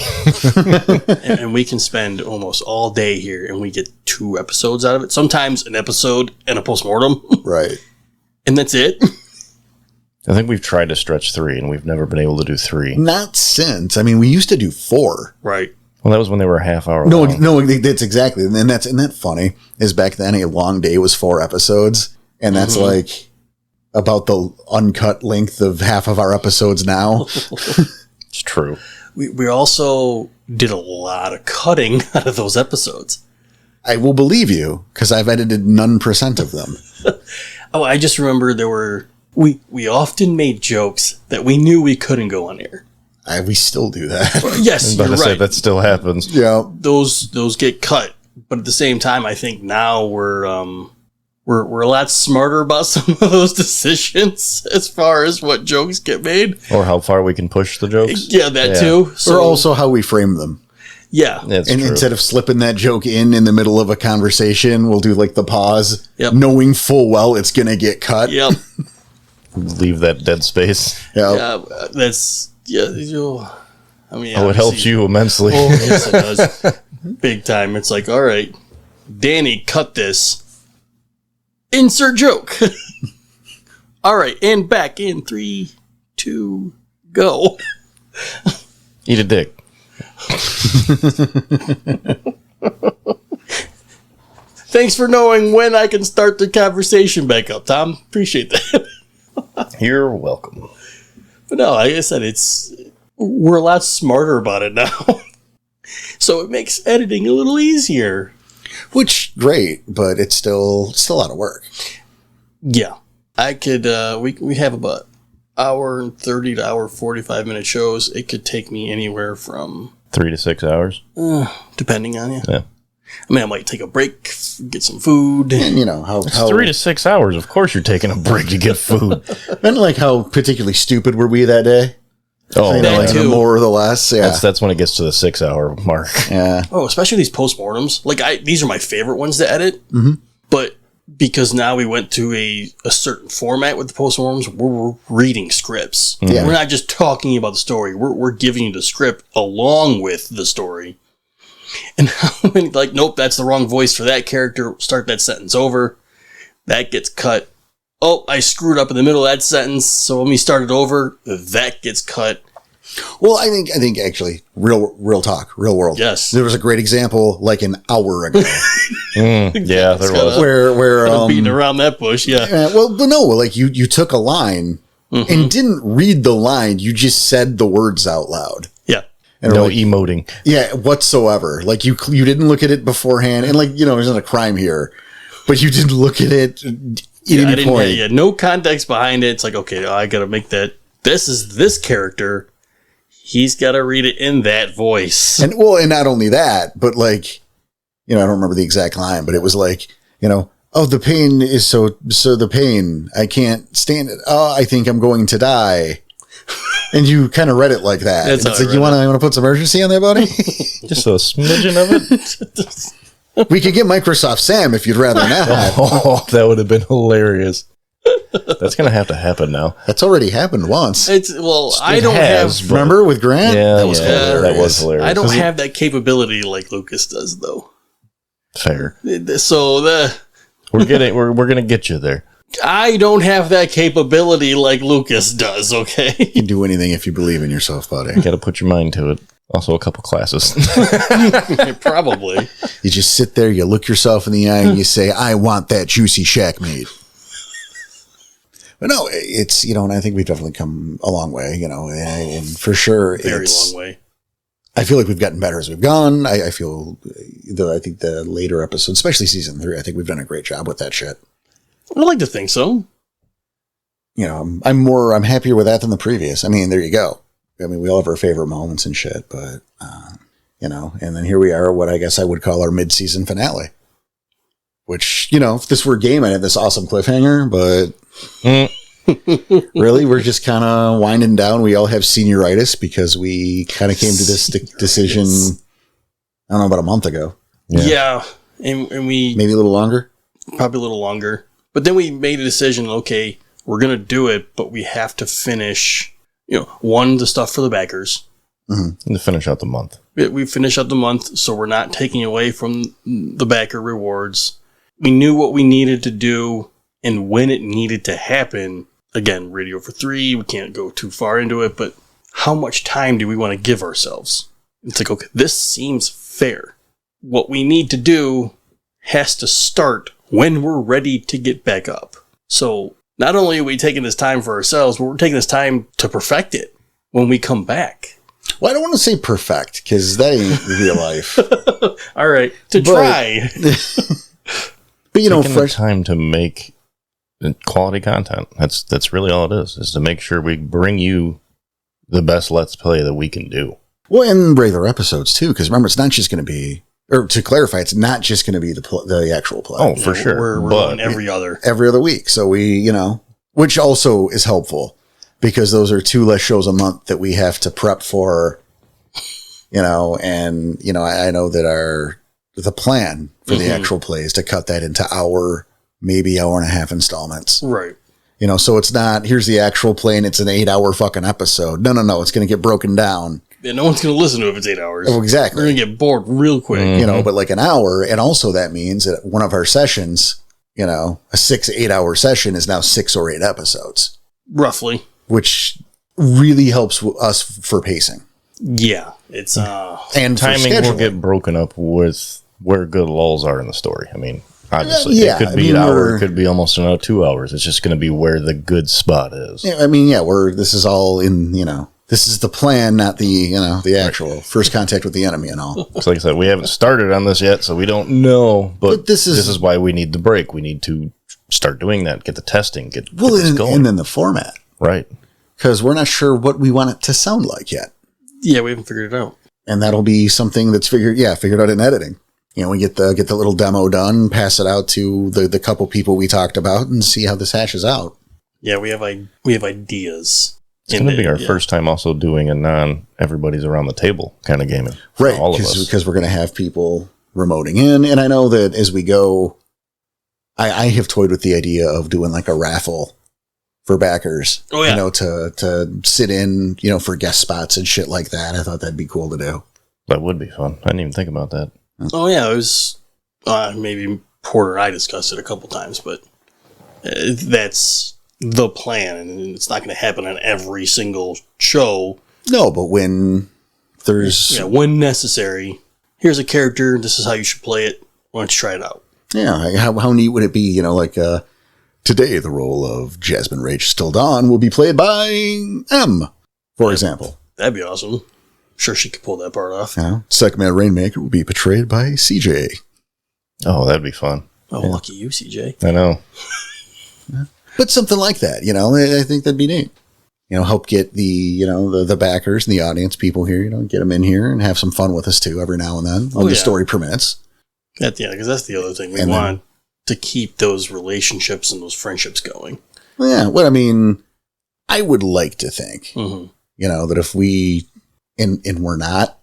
and we can spend almost all day here and we get 2 episodes out of it. Sometimes an episode and a postmortem. Right. And that's it. I think we've tried to stretch 3 and we've never been able to do 3. Not since. I mean, we used to do 4. Right. Well, that was when they were a half hour long. No, that's exactly. And isn't that funny? Is back then a long day was 4 episodes. And that's like about the uncut length of half of our episodes now. It's true. We also did a lot of cutting out of those episodes. I will believe you, because I've edited none % of them. I just remember we often made jokes that we knew we couldn't go on air. We still do that. Yes, you're right. That still happens. Yeah, those get cut, but at the same time, I think now we're a lot smarter about some of those decisions as far as what jokes get made or how far we can push the jokes. Yeah, that too. So, or also how we frame them. Yeah, that's and true. Instead of slipping that joke in the middle of a conversation, we'll do like the pause, knowing full well it's gonna get cut. Yep. Leave that dead space. Yep. Yeah, that's. Yeah, I mean, it helps you immensely. Oh, yes, it does. Big time. It's like, all right, Danny, cut this. Insert joke. All right, and back in 3, 2, go. Eat a dick. Thanks for knowing when I can start the conversation back up, Tom. Appreciate that. You're welcome. But no, like I said, we're a lot smarter about it now. So it makes editing a little easier. Which, great, but it's still a lot of work. Yeah. I could, we have about hour and 30 to hour 45 minute shows. It could take me anywhere from 3 to 6 hours. Depending on you. Yeah. I mean, I might take a break, get some food. And how 3 to 6 hours. Of course, you're taking a break to get food. And like how particularly stupid were we that day? Oh, that like too. The more or the less. Yeah, that's when it gets to the 6 hour mark. Yeah. Oh, especially these postmortems. Like these are my favorite ones to edit. Mm-hmm. But because now we went to a certain format with the postmortems, we're reading scripts. Mm-hmm. Yeah. We're not just talking about the story. We're giving you the script along with the story. And like, nope, that's the wrong voice for that character. Start that sentence over. That gets cut. Oh, I screwed up in the middle of that sentence, so let me start it over. That gets cut. Well, I think actually, real talk, real world. Yes. There was a great example like an hour ago. Yeah, there was. Where beating around that bush, yeah. Well, no, like you took a line and didn't read the line. You just said the words out loud. Yeah. And no emoting. Yeah, whatsoever. Like you didn't look at it beforehand, and like there's not a crime here, but you didn't look at it. I didn't have no context behind it. It's like, okay, I got to make that. This is this character. He's got to read it in that voice. And not only that, but like, I don't remember the exact line, but it was like, oh, the pain is so the pain. I can't stand it. Oh, I think I'm going to die. And you kind of read it like that. It's like, you want to put some urgency on there, buddy? Just a smidgen of it. We could get Microsoft Sam if you'd rather not. Oh, that would have been hilarious. That's going to have to happen now. That's already happened once. I don't have. Remember with Grant? Yeah, that was hilarious. I don't have that capability like Lucas does, though. Fair. So we're going to get you there. I don't have that capability like Lucas does. Okay. You can do anything if you believe in yourself, buddy. You got to put your mind to it. Also a couple classes. Probably. You just sit there, you look yourself in the eye, and you say, I want that juicy shack meat. But no, it's, and I think we've definitely come a long way, and for sure, Very long way. I feel like we've gotten better as we've gone. I feel, though, I think the later episodes, especially season 3, I think we've done a great job with that shit. I like to think so. I'm happier with that than the previous. I mean, there you go. I mean, we all have our favorite moments and shit, but, and then here we are, what I guess I would call our mid-season finale. Which, if this were a game, I'd have this awesome cliffhanger, but really, we're just kind of winding down. We all have senioritis because we kind of came to this decision, I don't know, about a month ago. Yeah. And we... Maybe a little longer? Probably a little longer. But then we made a decision, okay, we're going to do it, but we have to finish, the stuff for the backers. Mm-hmm. And to finish out the month. We finish out the month, so we're not taking away from the backer rewards. We knew what we needed to do and when it needed to happen. Again, Radio for 3, we can't go too far into it, but how much time do we want to give ourselves? It's like, okay, this seems fair. What we need to do has to start when we're ready to get back up. So not only are we taking this time for ourselves, but we're taking this time to perfect it when we come back. Well, I don't want to say perfect, because that ain't real life. All right, try. But, taking the time to make quality content. That's really all it is to make sure we bring you the best Let's Play that we can do. Well, and regular episodes, too, because remember, it's not just going to be, or to clarify, it's not just going to be the actual play. Oh, for sure. We're going every other week. So we, which also is helpful, because those are 2 less shows a month that we have to prep for, and, I know that the plan for the actual play is to cut that into maybe hour and a half installments. Right. So it's not, here's the actual play and it's an 8-hour fucking episode. No. It's going to get broken down. Yeah, no one's going to listen to it if it's 8 hours. Oh, exactly. We're going to get bored real quick. Mm-hmm. But like an hour. And also that means that one of our sessions, a 6-8 hour session is now 6 or 8 episodes. Roughly. Which really helps us for pacing. Yeah. It's, and timing will get broken up with where good lulls are in the story. I mean, obviously, it could be an hour, it could be almost 2 hours. It's just going to be where the good spot is. Yeah, I mean, this is all in, this is the plan, not the actual first contact with the enemy and all. So like I said, we haven't started on this yet, so we don't know, but this is why we need the break. We need to start doing that, get the testing, get this going. And then the format. Right. Because we're not sure what we want it to sound like yet. Yeah, we haven't figured it out. And that'll be something that's figured out in editing. We get the little demo done, pass it out to the couple people we talked about, and see how this hashes out. Yeah, we have ideas. It's going to be our first time also doing a non-everybody's around the table kind of gaming. Right, because we're going to have people remoting in. And I know that as we go, I have toyed with the idea of doing like a raffle for backers. Oh, yeah. To sit in, for guest spots and shit like that. I thought that'd be cool to do. That would be fun. I didn't even think about that. Oh, yeah, it was, maybe Porter and I discussed it a couple times, but that's the plan, and it's not going to happen on every single show. No, but when there's... Yeah, when necessary, here's a character, this is how you should play it, why don't you try it out? Yeah, how neat would it be, today the role of Jasmine Rage Still Dawn will be played by M, for example. That'd be awesome. Sure she could pull that part off. Second Rainmaker will be portrayed by CJ. Oh, that'd be fun. Oh, yeah. Lucky you, CJ. I know. But something like that, I think that'd be neat. Help get the backers and the audience people here, get them in here and have some fun with us too every now and then when the story permits. Yeah, because that's the other thing. We want to keep those relationships and those friendships going. Well, yeah, what I mean, I would like to think, that if we... And we're not.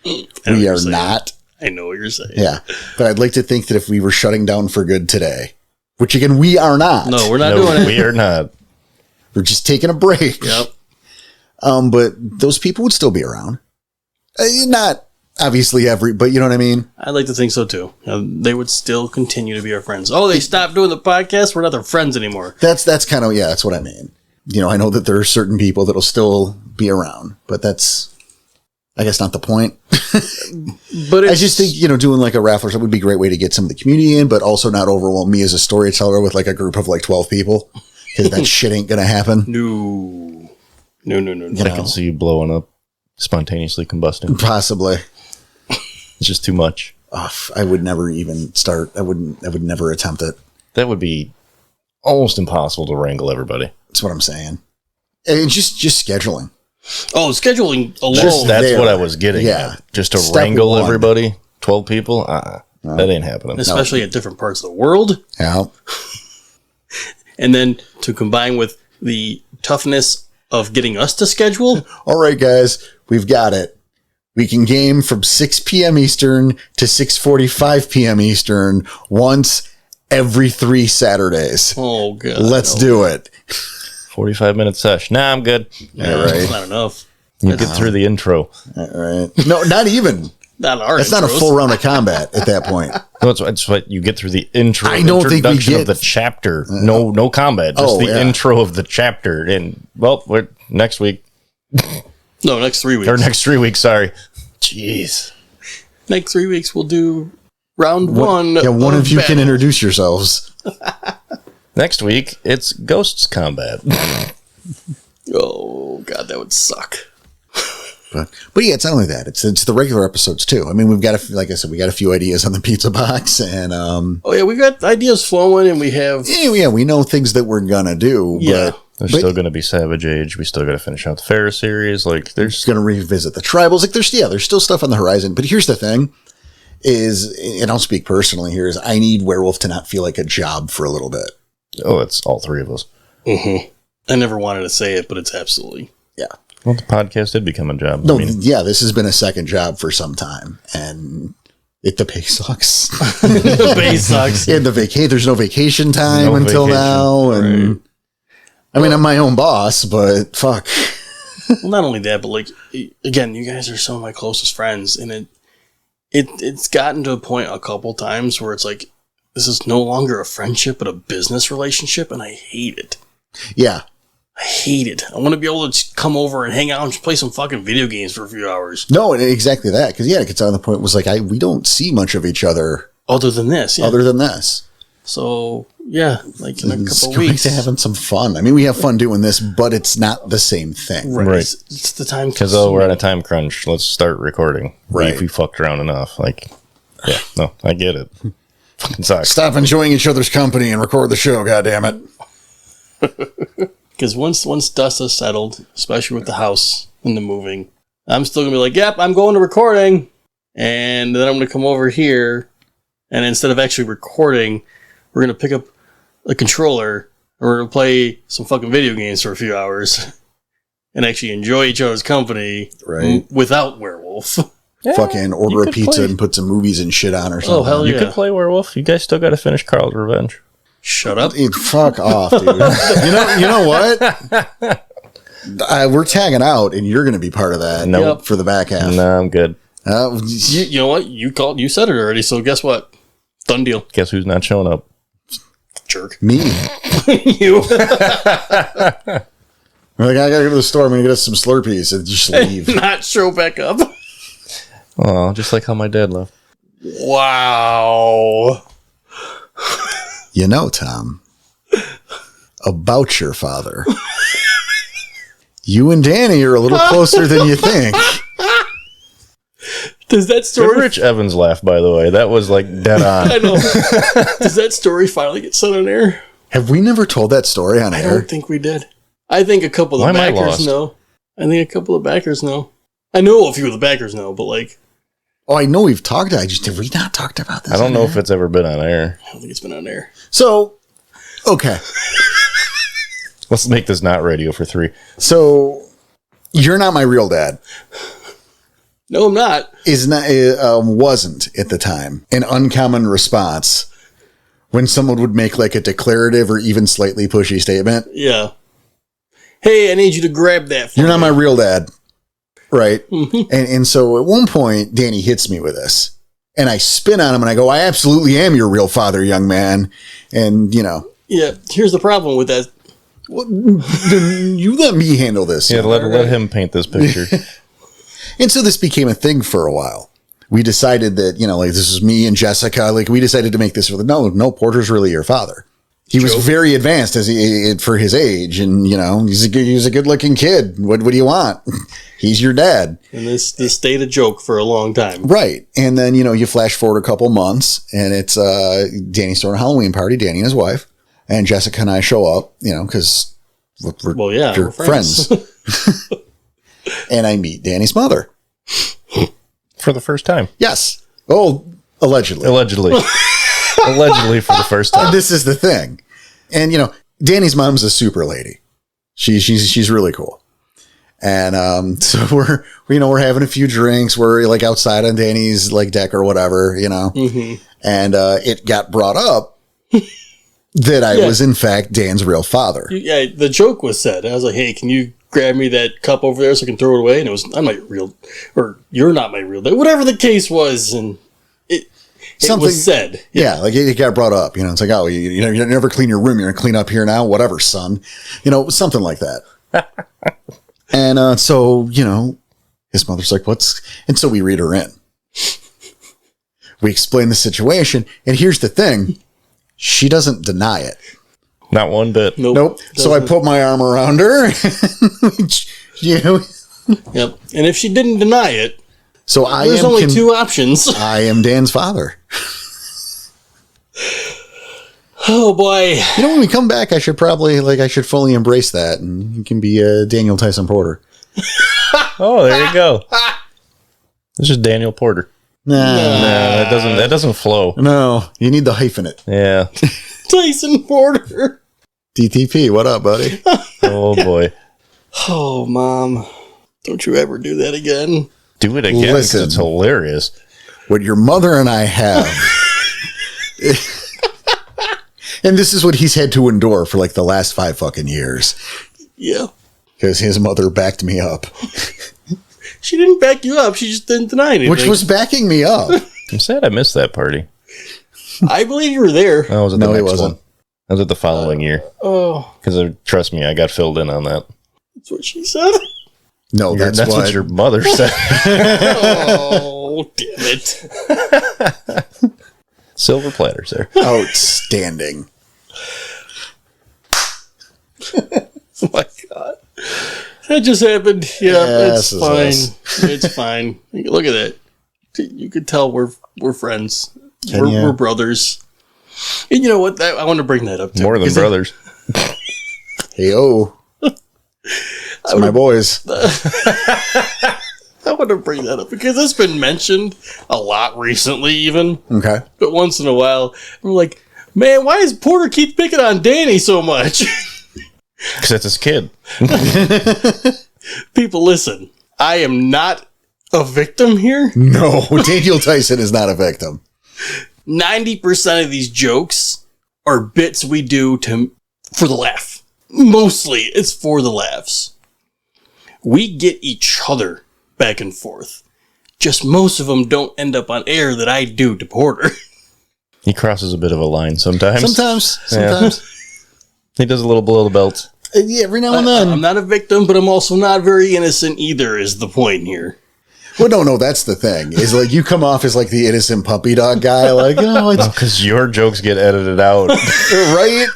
We are not. I know what you're saying. Yeah. But I'd like to think that if we were shutting down for good today, which again, we are not. No, we're not doing it. We are not. We're just taking a break. Yep. But those people would still be around. Not obviously but you know what I mean? I'd like to think so too. They would still continue to be our friends. Oh, they stopped doing the podcast? We're not their friends anymore. That's kind of, that's what I mean. I know that there are certain people that'll still be around, but that's I guess not the point. But I just think, doing like a raffle or something would be a great way to get some of the community in, but also not overwhelm me as a storyteller with like a group of like 12 people, because that shit ain't going to happen. No. I can see you blowing up, spontaneously combusting. Possibly. It's just too much. I would never even start. I would never attempt it. That would be almost impossible to wrangle everybody. That's what I'm saying. And just scheduling. Oh, scheduling alone. That's what I was getting at. Just to Step wrangle one. everybody, 12 people, that ain't happening. Especially at different parts of the world. Yeah. And then to combine with the toughness of getting us to schedule. All right, guys, we've got it. We can game from 6 p.m. Eastern to 6:45 p.m. Eastern once every 3 Saturdays. Oh, God. Let's do it. 45-minute sesh. Nah, I'm good. Yeah, right. That's not enough. You get through the intro. All right. No, not even. Not our That's not a full round of combat at that point. No, it's what you get through the intro. I don't think we introduction get of the chapter. No combat. Just the intro of the chapter. And we're next week. No, next 3 weeks. Or next 3 weeks, sorry. Jeez. Next 3 weeks, we'll do round one. Yeah, one of you battle. can introduce yourselves. Next week, it's Ghosts Combat. Oh, God, that would suck. But yeah, it's not only that. It's the regular episodes too. I mean, we've got like I said, we got a few ideas on the pizza box, and oh yeah, we got ideas flowing, and we have we know things that we're gonna do. Yeah. But There's still going to be Savage Age. We still got to finish out the Ferris series. Like, there's going to revisit the tribals. Like, there's still stuff on the horizon. But here's the thing: is, and I'll speak personally here, is I need Werewolf to not feel like a job for a little bit. Oh, it's all three of us. Mm-hmm. I never wanted to say it, but it's absolutely. Yeah. Well, the podcast did become a job. No, this has been a second job for some time, and the pay sucks. The pay sucks. And there's no vacation time until now, and right. I mean, I'm my own boss, but fuck. Well, not only that, but like again, you guys are some of my closest friends, and it's gotten to a point a couple times where it's like this is no longer a friendship but a business relationship, and I hate it. Yeah. I hate it. I want to be able to come over and hang out and just play some fucking video games for a few hours. No, exactly that. Because it gets on the point was like we don't see much of each other other than this. Yeah. Other than this. So yeah, like in a couple weeks, to having some fun. I mean, we have fun doing this, but it's not the same thing, right? It's the time because we're on a time crunch. Let's start recording. Right? If we fucked around enough, like, yeah, no, I get it. Fucking sucks. Stop enjoying each other's company and record the show. God damn it. Because once dust has settled, especially with the house and the moving, I'm still going to be like, yep, I'm going to recording. And then I'm going to come over here. And instead of actually recording, we're going to pick up a controller. And we're going to play some fucking video games for a few hours. And actually enjoy each other's company. Right. Without Werewolf. Yeah, fucking order a pizza and put some movies and shit on or something. Oh, hell yeah. You could play Werewolf. You guys still got to finish Carl's Revenge. Shut up. Fuck off, dude. You know what? We're tagging out, and you're going to be part of that for the back half. No, I'm good. You know what? You said it already, so guess what? Done deal. Guess who's not showing up? Jerk. Me. You. Like, I got to go to the store. I'm going to get us some Slurpees and just leave. Not show back up. Oh, just like how my dad left. Wow. You know, Tom, about your father. You and Danny are a little closer than you think. Does that story... Good Rich Evans laugh, by the way. That was like dead on. I know. Does that story finally get set on air? Have we never told that story on air? I don't think we did. I think a couple of the backers know. I think a couple of backers know. I know a few of the backers know, but like... Oh, I know we've talked about it. Have we not talked about this? I don't know if it's ever been on air. I don't think it's been on air. So, okay. Let's make this not radio for 3. So, you're not my real dad. No, I'm not. Wasn't at the time an uncommon response when someone would make like a declarative or even slightly pushy statement. Yeah. Hey, I need you to grab that. You're not my real dad. Right. Mm-hmm. And so at one point, Danny hits me with this. And I spin on him and I go, I absolutely am your real father, young man. And, you know. Yeah, here's the problem with that. Well, you let me handle this. Yeah, let him paint this picture. And so this became a thing for a while. We decided that, like, this is me and Jessica. Like, we decided to make this no, Porter's really your father. He was very advanced for his age, and he's a good looking kid. What do you want? He's your dad. And this stayed a joke for a long time, right? And then you flash forward a couple months, and it's Danny's throwing a Halloween party. Danny and his wife, and Jessica and I show up. Because we're friends. And I meet Danny's mother for the first time. Yes. Oh, allegedly. Allegedly for the first time. And this is the thing. And, Danny's mom's a super lady. She's really cool. And, so we're having a few drinks. We're like outside on Danny's like deck or whatever, Mm-hmm. And, it got brought up that I was in fact Dan's real father. Yeah. The joke was said. I was like, hey, can you grab me that cup over there so I can throw it away? And it was, I'm not real, or you're not my real dad. Whatever the case was. And something was said. Yeah, like it got brought up. It's like, oh, you never clean your room. You're going to clean up here now. Whatever, son. Something like that. And so, his mother's like, and so we read her in. We explain the situation. And here's the thing. She doesn't deny it. Not one bit. Nope. So I put my arm around her. Yep. And if she didn't deny it, so there's only two options. I am Dan's father. Oh boy! When we come back, I should fully embrace that, and you can be Daniel Tyson Porter. Oh, there you go. This is Daniel Porter. Nah, that doesn't flow. No, you need the hyphenate. Yeah. Tyson Porter. DTP, what up, buddy? Oh boy. Oh, Mom, don't you ever do that again. Do it again because it's hilarious. What your mother and I have. And this is what he's had to endure for like the last 5 fucking years. Yeah. Because his mother backed me up. She didn't back you up. She just didn't deny anything. Which was backing me up. I'm sad I missed that party. I believe you were there. Oh, was it no, he wasn't. I was at the following year. Oh. Because trust me, I got filled in on that. That's what she said? No, that's what your mother said. Oh, damn it. Silver platter, sir. Outstanding. Oh my God. That just happened. Yeah, it's fine. It's fine. Look at that. You could tell we're friends. We're brothers. And you know what? I want to bring that up too. More than brothers. Hey-o. It's my boys. I want to bring that up because it's been mentioned a lot recently even. Okay. But once in a while, I'm like, man, why does Porter keep picking on Danny so much? Because that's his kid. People, listen. I am not a victim here. No, Daniel Tyson is not a victim. 90% of these jokes are bits we do for the laugh. Mostly, it's for the laughs. We get each other back and forth. Just most of them don't end up on air that I do to Porter. He crosses a bit of a line sometimes. Sometimes. Yeah. He does a little below the belt. Yeah, every now and then. I'm not a victim, but I'm also not very innocent either, is the point here. Well, no, that's the thing. Is like you come off as like the innocent puppy dog guy, like, because your jokes get edited out. Right?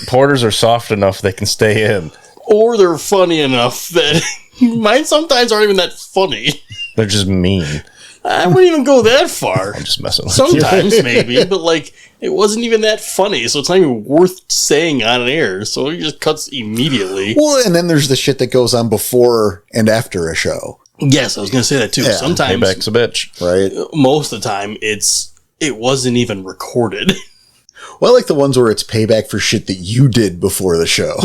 Porters are soft enough they can stay in. Or they're funny enough that mine sometimes aren't even that funny. They're just mean. I wouldn't even go that far. I'm just messing with Sometimes, maybe, but like, it wasn't even that funny, so it's not even worth saying on air, so it just cuts immediately. Well, and then there's the shit that goes on before and after a show. Yes, I was going to say that too. Yeah. Sometimes, payback's a bitch. Right? Most of the time, it wasn't even recorded. Well, I like the ones where it's payback for shit that you did before the show.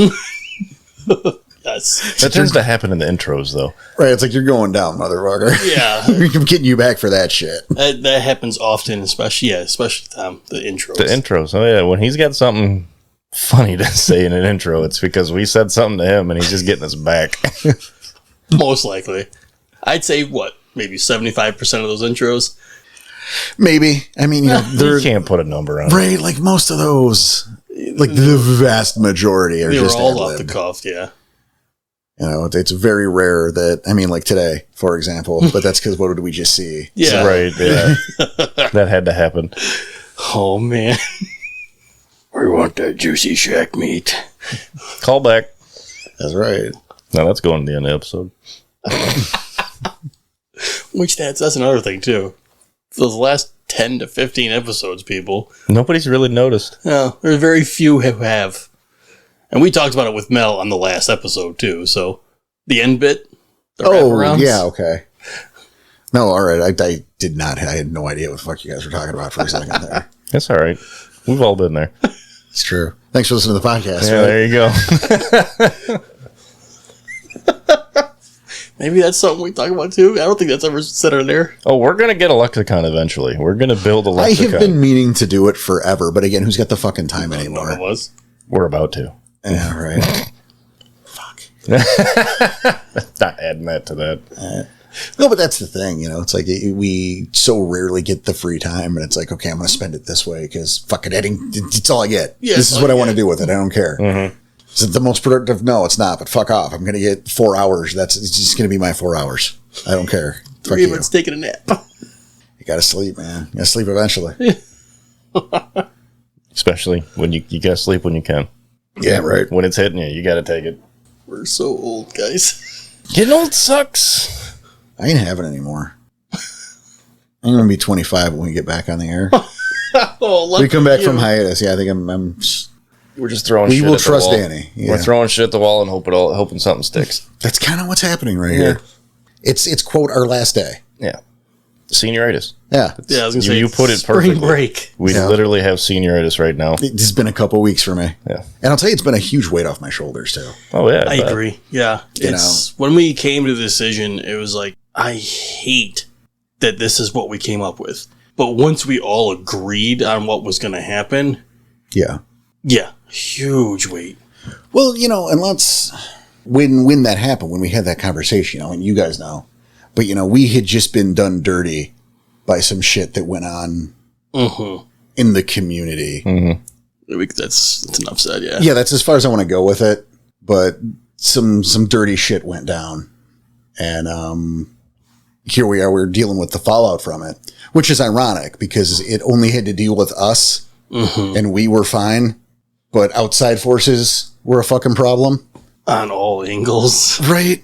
Yes. That tends to happen in the intros, though. Right, it's like you're going down, motherfucker. Yeah. I'm getting you back for that shit. That happens often, especially the intros. The intros. Oh, yeah. When he's got something funny to say in an intro, it's because we said something to him and he's just getting us back. Most likely. I'd say, maybe 75% of those intros? Maybe. I mean, you can't put a number on it. Right, like most of those, like the vast majority are they just were all off the cuff, yeah. You know, it's very rare that, I mean, like today, for example, but that's because what did we just see? Yeah. So, right, yeah. That had to happen. Oh, man. We want that juicy shack meat. Call back. That's right. No, that's going to the end of the episode. Which that's another thing, too. For those last 10 to 15 episodes, people. Nobody's really noticed. No, there's very few who have. And we talked about it with Mel on the last episode, too. So, the end bit. The wraparounds. Yeah, okay. No, all right. I did not. I had no idea what the fuck you guys were talking about for a second there. That's all right. We've all been there. It's true. Thanks for listening to the podcast. Yeah, right? There you go. Maybe that's something we talk about too. I don't think that's ever said on there. Oh, we're going to get a lexicon eventually. We're going to build a lexicon. I have been meaning to do it forever, but again, who's got the fucking time anymore? None of us. We're about to. Yeah, right. Fuck. Not adding that to that. No, but that's the thing, you know. It's like we so rarely get the free time, and it's like, okay, I'm going to spend it this way because fucking editing, it's all I get. Yeah, this is what I want to do with it. I don't care. Mm-hmm. Is it the most productive? No, it's not, but fuck off. I'm going to get 4 hours. It's just going to be my 4 hours. I don't care. 3 minutes taking a nap. You got to sleep, man. You got to sleep eventually. Especially when you got to sleep when you can. Yeah, right. When it's hitting you, you got to take it. We're so old, guys. Getting old sucks. I ain't having it anymore. I'm going to be 25 when we get back on the air. We come back from hiatus. Yeah, I think I'm we're just throwing shit at the wall. We will trust Danny. Yeah. We're throwing shit at the wall and hoping something sticks. That's kind of what's happening right here. It's quote our last day. Yeah. Senioritis. Yeah. I was going to say, you put it perfectly. Spring break. We literally have senioritis right now. It's been a couple weeks for me. Yeah. And I'll tell you, it's been a huge weight off my shoulders too. Oh yeah. I agree. Yeah. When we came to the decision, it was like, I hate that this is what we came up with. But once we all agreed on what was going to happen. Yeah. Yeah. Huge weight. Well, you know, and when that happened, when we had that conversation, you know, and you guys know, but you know, we had just been done dirty by some shit that went on in the community. Mm-hmm. That's enough said. Yeah. Yeah. That's as far as I want to go with it. But some dirty shit went down, and here we are. We're dealing with the fallout from it, which is ironic because it only had to deal with us, and we were fine. But outside forces were a fucking problem. On all angles. Right?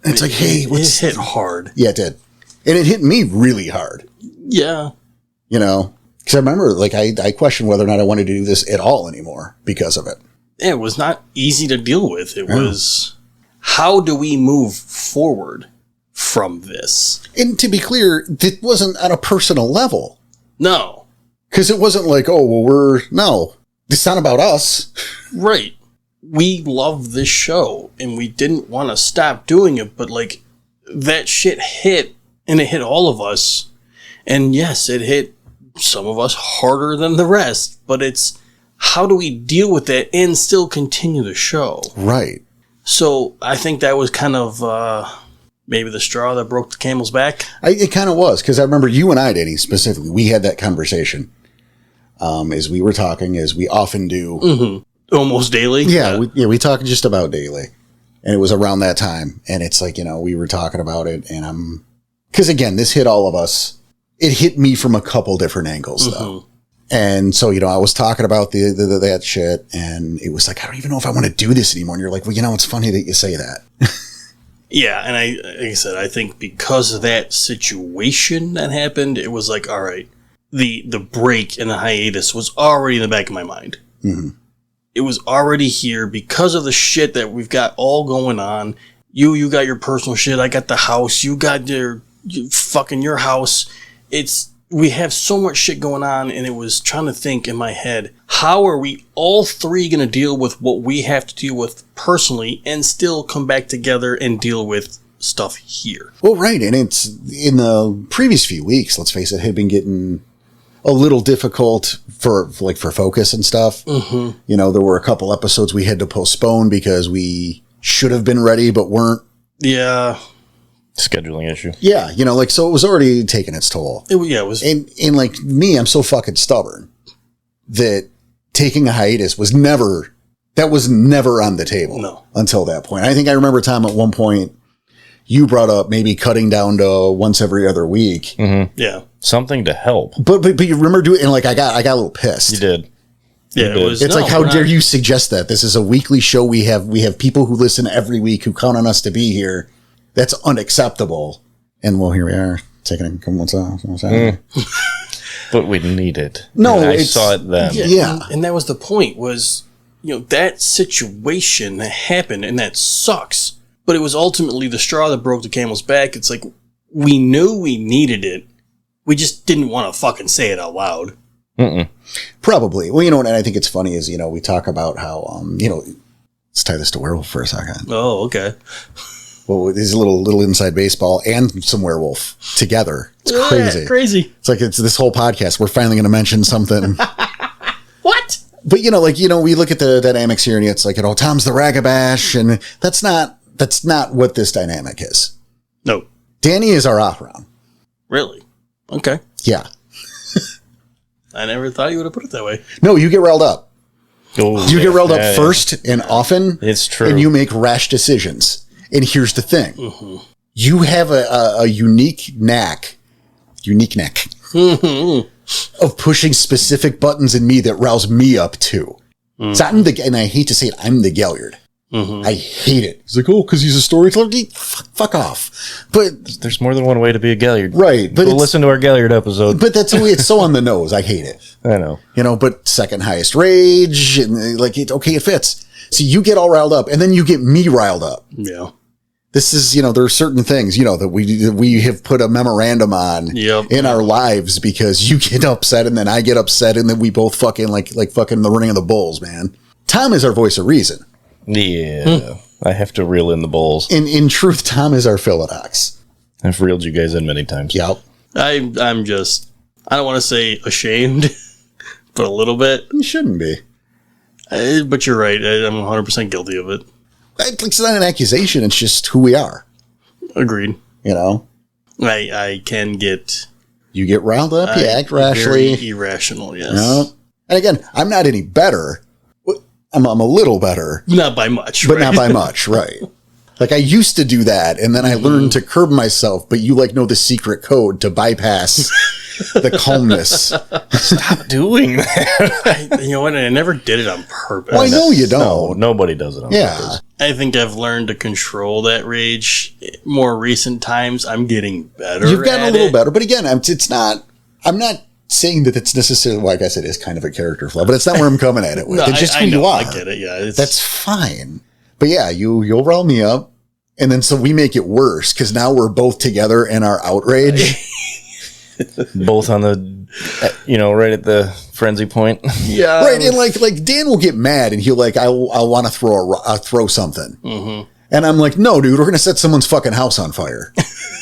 And it's like, hey, it hit hard. Yeah, it did. And it hit me really hard. Yeah. You know? Because I remember, like, I questioned whether or not I wanted to do this at all anymore because of it. It was not easy to deal with. It was, how do we move forward from this? And to be clear, it wasn't on a personal level. No. Because it wasn't like, oh, well, no. It's not about us. Right. We love this show, and we didn't want to stop doing it, but, like, that shit hit, and it hit all of us. And, yes, it hit some of us harder than the rest, but it's, how do we deal with that and still continue the show? Right. So, I think that was kind of, maybe the straw that broke the camel's back. It kind of was, because I remember you and I, Danny, specifically, we had that conversation. As we were talking, as we often do. Almost daily? Yeah, we talk just about daily. And it was around that time. And it's like, you know, we were talking about it. And because again, this hit all of us. It hit me from a couple different angles, though. And so, you know, I was talking about that shit. And it was like, I don't even know if I want to do this anymore. And you're like, well, you know, it's funny that you say that. Yeah. And like I said, I think because of that situation that happened, it was like, all right. The break and the hiatus was already in the back of my mind. Mm-hmm. It was already here because of the shit that we've got all going on. You got your personal shit. I got the house. You got your house. We have so much shit going on, and it was trying to think in my head, how are we all three going to deal with what we have to deal with personally and still come back together and deal with stuff here? Well, right. And it's in the previous few weeks, let's face it, had been getting a little difficult for focus and stuff. Mm-hmm. You know, there were a couple episodes we had to postpone because we should have been ready, but weren't. Yeah. Scheduling issue. Yeah. You know, like, so it was already taking its toll. It was. And like me, I'm so fucking stubborn that taking a hiatus was never That was never on the table until that point. I think I remember, Tom, at one point, you brought up maybe cutting down to once every other week. Mm-hmm. Yeah. Something to help. But you remember doing, and like I got a little pissed. You did. Yeah, it's like, how dare you suggest that? This is a weekly show. We have people who listen every week who count on us to be here. That's unacceptable. And well, here we are taking a couple months off. But we need it. No, I saw it then. Yeah. And that was the point was, that situation happened and that sucks. But it was ultimately the straw that broke the camel's back. It's like, we knew we needed it. We just didn't want to fucking say it out loud. Mm-mm. Probably. Well, and I think it's funny is, we talk about how, let's tie this to werewolf for a second. Oh, okay. Well, it's a little inside baseball and some werewolf together. It's crazy. Yeah, crazy. It's like it's this whole podcast. We're finally going to mention something. What? But, we look at the dynamics here and it's like, Tom's the Ragabash. And that's not what this dynamic is. No. Danny is our Acheron. Really? Okay. Yeah. I never thought you would have put it that way. No, you get riled up. Oh, you get riled up first and often. It's true. And you make rash decisions. And here's the thing. Mm-hmm. You have a unique knack of pushing specific buttons in me that rouse me up too. Mm-hmm. So and I hate to say it, I'm the Galliard. Mm-hmm. I hate it. He's like, because he's a storyteller. Fuck off. But there's more than one way to be a Galliard. Right. But listen to our Galliard episode. But that's the way it's so on the nose. I hate it. I know. But second highest rage and it fits. See, you get all riled up and then you get me riled up. Yeah. This is, there are certain things, that we have put a memorandum on in our lives because you get upset and then I get upset and then we both fucking like fucking the running of the bulls, man. Tom is our voice of reason. Yeah. I have to reel in the bulls. In truth, Tom is our Philodox. I've reeled you guys in many times. Yep. I'm just, I don't want to say ashamed, but a little bit. You shouldn't be. But you're right. I'm 100% guilty of it. It's not an accusation. It's just who we are. Agreed. I can get... You get riled up. You act rashly. Very irrational, yes. And again, I'm not any better. I'm a little better. Not by much, but not by much, right. Like I used to do that, and then I learned to curb myself, but you know the secret code to bypass the calmness. Stop doing that. I never did it on purpose. Well, I know you don't. No, nobody does it on purpose. I think I've learned to control that rage. More recent times, I'm getting better. You've gotten a little better, but again, I'm not saying that it's necessarily, like I said, is kind of a character flaw, but it's not where I'm coming at it with. It's just who you are. I get it, yeah. That's fine. But yeah, you'll rile me up, and then so we make it worse, because now we're both together in our outrage. Both on the, right at the frenzy point. Yeah. Right, and like Dan will get mad, and he'll I want to throw something. Mm-hmm. And I'm like, no, dude, we're going to set someone's fucking house on fire.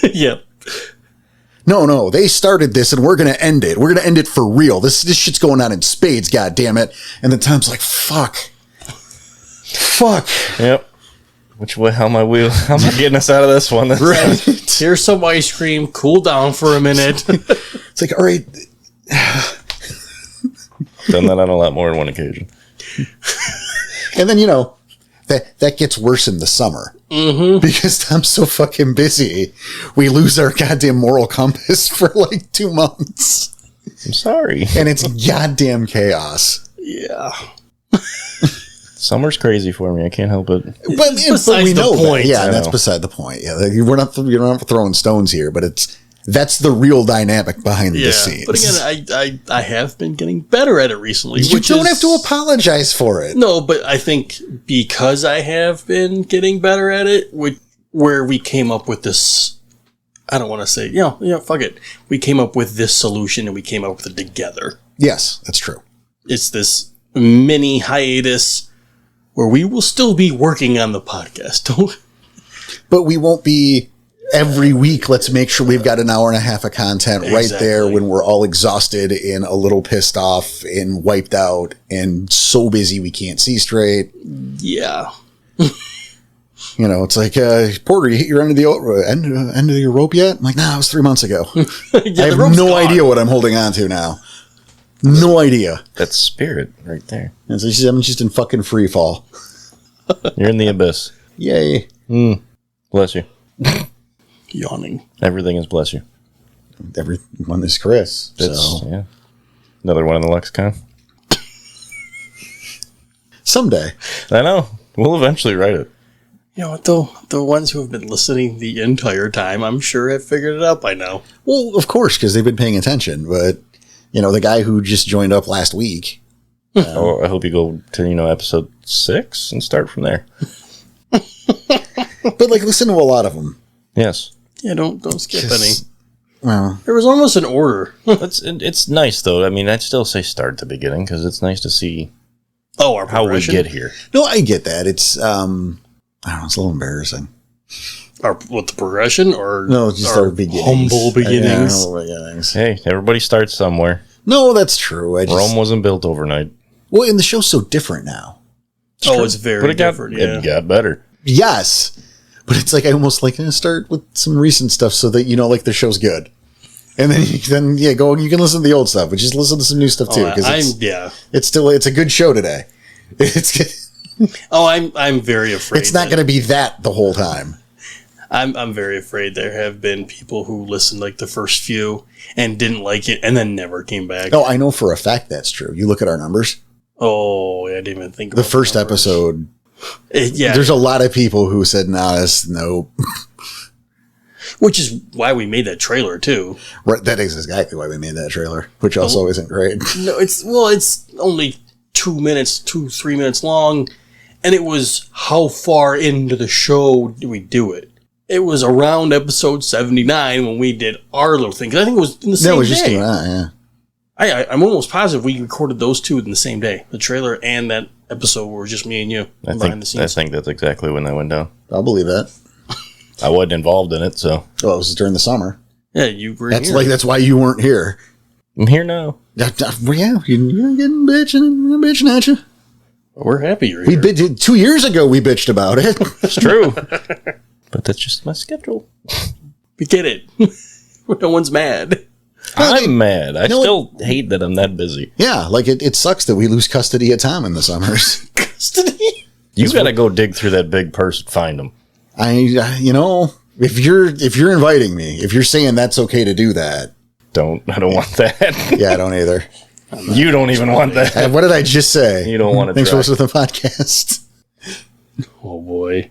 Yep. No, they started this and we're going to end it. We're going to end it for real. This shit's going on in spades, God damn it. And then Tom's like, fuck. Yep. Which way, how am I getting us out of this one? Right. Here's some ice cream. Cool down for a minute. It's like, all right. Done that on a lot more than one occasion. And then, that gets worse in the summer. Mm-hmm. Because Tom's so fucking busy. We lose our goddamn moral compass for 2 months. I'm sorry. And it's goddamn chaos. Yeah. Summer's crazy for me. I can't help it. But we know the point. Yeah, that's beside the point. Yeah, you're not throwing stones here, but that's the real dynamic behind the scenes. But again, I have been getting better at it recently. You don't have to apologize for it. No, but I think because I have been getting better at it, where we came up with this, I don't want to say, fuck it. We came up with this solution and we came up with it together. Yes, that's true. It's this mini hiatus where we will still be working on the podcast. But we won't be every week. Let's make sure we've got an hour and a half of content right there when we're all exhausted and a little pissed off and wiped out and so busy we can't see straight. Yeah. It's like, Porter, you hit your end of your rope yet? I'm like, nah, it was 3 months ago. I have no idea what I'm holding on to now. No idea. That's spirit right there. And so I'm just in fucking free fall. You're in the abyss. Yay. Bless you. Yawning. Everything is bless you. Everyone is Chris. Yeah. Another one in the lexicon. Someday. I know. We'll eventually write it. You know what, though? The ones who have been listening the entire time, I'm sure have figured it out by now. Well, of course, because they've been paying attention. But, the guy who just joined up last week. I hope you go to, episode 6 and start from there. But, listen to a lot of them. Yes. Yeah, don't skip any. Well, there was almost an order. It's nice, though. I mean, I'd still say start at the beginning, because it's nice to see how we get here. No, I get that. It's, I don't know, it's a little embarrassing. What, the progression? Or no, just our beginnings. Humble beginnings. Hey, everybody starts somewhere. No, that's true. Rome wasn't built overnight. Well, and the show's so different now. It's very different. It got better. Yes. But it's I almost to start with some recent stuff so that, the show's good. And then you can listen to the old stuff, but just listen to some new stuff too. It's a good show today. I'm very afraid. It's not going to be that the whole time. I'm very afraid there have been people who listened the first few and didn't like it and then never came back. Oh, I know for a fact that's true. You look at our numbers. Oh, I didn't even think about the first episode. Yeah. There's a lot of people who said, no. Which is why we made that trailer too. Right, that is exactly why we made that trailer, which also isn't great. No, it's only 3 minutes long, and it was how far into the show did we do it? It was around episode 79 when we did our little thing. 'Cause I think it was in the same day. No, it was just doing that, yeah. I'm almost positive we recorded those two in the same day. The trailer and that episode where it was just me and you behind the scenes. I think that's exactly when that went down. I'll believe that. I wasn't involved in it, so. Well, it was during the summer. Yeah, you were here. That's why you weren't here. I'm here now. Yeah, you're getting bitching at you. We're happy you're here. 2 years ago, we bitched about it. It's true. But that's just my schedule. We get it. No one's mad. I'm mad. I still hate that I'm that busy. Yeah, it sucks that we lose custody of Tom in the summers. Custody? You got to go dig through that big purse and find him. If you're inviting me, if you're saying that's okay to do that. I don't want that. Yeah, I don't either. You don't even want that. What did I just say? You don't want to. Thanks for listening to the podcast. Oh boy.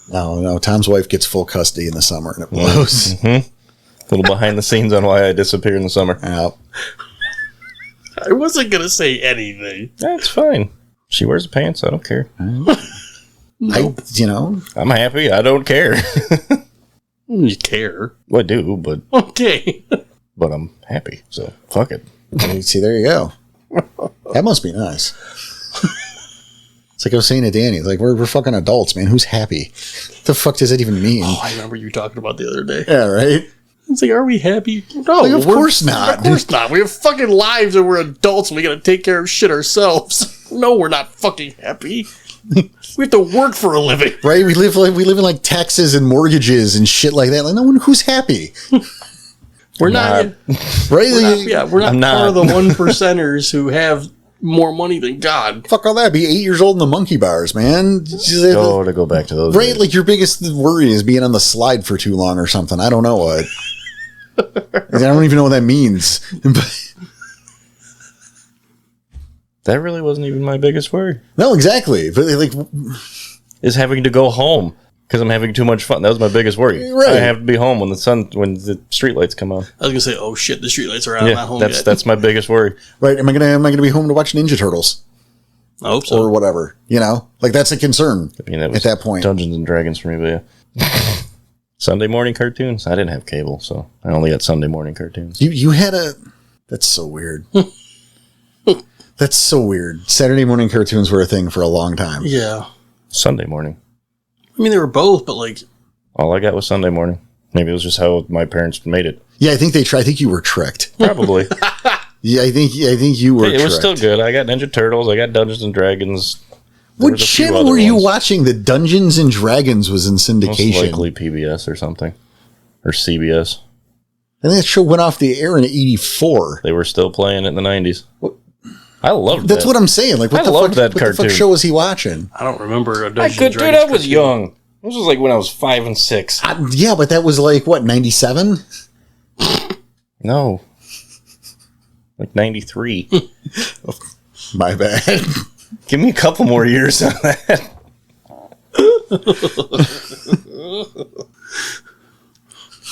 No. Tom's wife gets full custody in the summer, and it blows. Mm-hmm. A little behind the scenes on why I disappear in the summer. Yep. I wasn't gonna say anything. That's fine. She wears the pants. I don't care. Nope. I'm happy. I don't care. You care. Well, I do, but okay. But I'm happy, so fuck it. See, there you go. That must be nice. It's I was saying to Danny, we're fucking adults, man. Who's happy? What the fuck does that even mean? Oh, I remember you talking about the other day. Yeah, right? It's are we happy? No, of course not. Of course not. We have fucking lives and we're adults and we gotta take care of shit ourselves. No, we're not fucking happy. We have to work for a living. Right? We live in taxes and mortgages and shit like that. No one who's happy. We're not. Right? We're not part of the 1%ers who have more money than God. Fuck all that. Be 8 years old in the monkey bars, man. To go back to those. Right? Days. Your biggest worry is being on the slide for too long or something. I don't know what. I don't even know what that means. That really wasn't even my biggest worry. No, exactly. But is having to go home because I'm having too much fun. That was my biggest worry. Right. I have to be home when the streetlights come on. I was gonna say, oh shit, the streetlights are out. I'm not home yet. That's my biggest worry. Right? Am I gonna be home to watch Ninja Turtles? I hope so. Or whatever. That's a concern. At that point, Dungeons and Dragons for me, but yeah. Sunday morning cartoons. I didn't have cable, so I only got Sunday morning cartoons. You had a. That's so weird. That's so weird. Saturday morning cartoons were a thing for a long time. Yeah. Sunday morning. I mean, they were both, but all I got was Sunday morning. Maybe it was just how my parents made it. Yeah, I think they tried. I think you were tricked. Probably. Yeah, I think you were. It was still good. I got Ninja Turtles. I got Dungeons and Dragons. What channel were you watching? The Dungeons and Dragons was in syndication. Most likely PBS or something, or CBS. And that show went off the air in 84. They were still playing it in the 90s. What? I loved That's what I'm saying. Like, what the fuck show was he watching? I don't remember. Dude, I was young. This was like when I was 5 and 6. Yeah, but that was like, what, 97? No. Like 93. My bad. Give me a couple more years on that.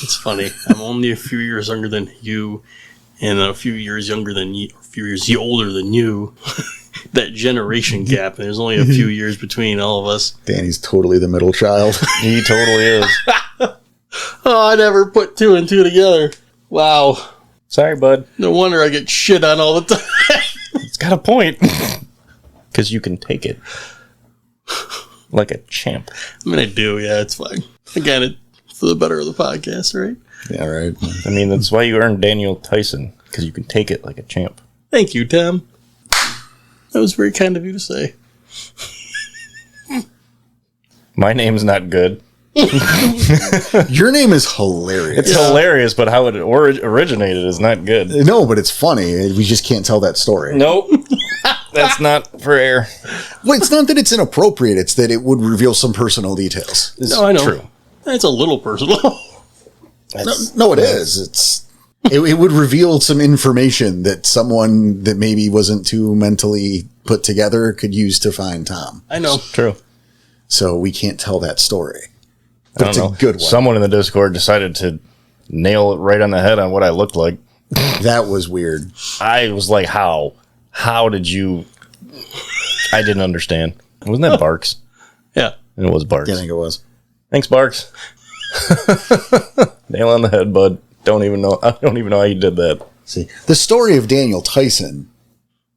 It's funny. I'm only a few years younger than you, and a few years younger than you, a few years older than you. That generation gap, and there's only a few years between all of us. Danny's totally the middle child. He totally is. Oh, I never put 2 and 2 together. Wow. Sorry, bud. No wonder I get shit on all the time. It's got a point. Because you can take it. Like a champ. I mean, I do, yeah, it's fine. Again, it's for the better of the podcast, right? Yeah, right. I mean, that's why you earned Daniel Tyson. Because you can take it like a champ. Thank you, Tom. That was very kind of you to say. My name's not good. Your name is hilarious. It's hilarious, but how it originated is not good. No, but it's funny. We just can't tell that story. Nope. That's not for air. Well, it's not that it's inappropriate. It's that it would reveal some personal details. No, I know. True. It's a little personal. No, it is. It would reveal some information that someone that maybe wasn't too mentally put together could use to find Tom. I know. True. So we can't tell that story. But it's a good one. Someone in the Discord decided to nail it right on the head on what I looked like. That was weird. I was like, how? How did you... I didn't understand. Wasn't that Barks? Yeah. And it was Barks. I think it was. Thanks, Barks. Nail on the head, bud. I don't even know how you did that. See, the story of Daniel Tyson.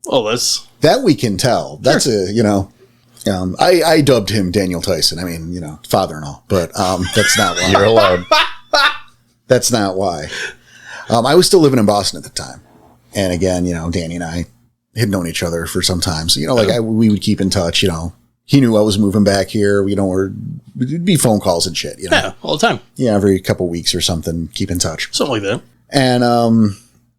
Oh, that's... That we can tell. That's I dubbed him Daniel Tyson. I mean, father and all, but that's not why. You're allowed. That's not why. I was still living in Boston at the time. And again, Danny and I had known each other for some time. So, we would keep in touch, He knew I was moving back here. It'd be phone calls and shit, Yeah, all the time. Yeah, every couple weeks or something, keep in touch. Something like that. And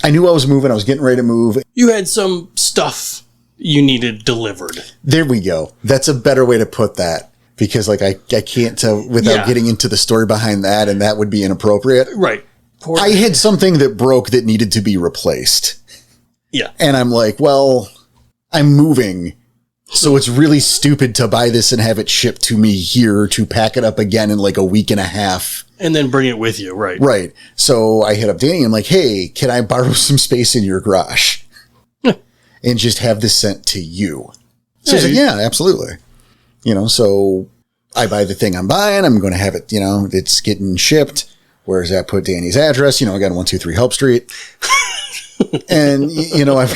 I knew I was moving. I was getting ready to move. You had some stuff you needed delivered. There we go. That's a better way to put that. Because, I can't tell without getting into the story behind that, and that would be inappropriate. Right. I had something that broke that needed to be replaced. Yeah. And I'm like, well, I'm moving. So it's really stupid to buy this and have it shipped to me here to pack it up again in like a week and a half. And then bring it with you, right? Right. So I hit up Danny and I'm like, hey, can I borrow some space in your garage? And just have this sent to you. So he's like, yeah, absolutely. So I buy the thing I'm buying. I'm going to have it, it's getting shipped. Where's that? Put Danny's address. I got 123 Help Street. And, I've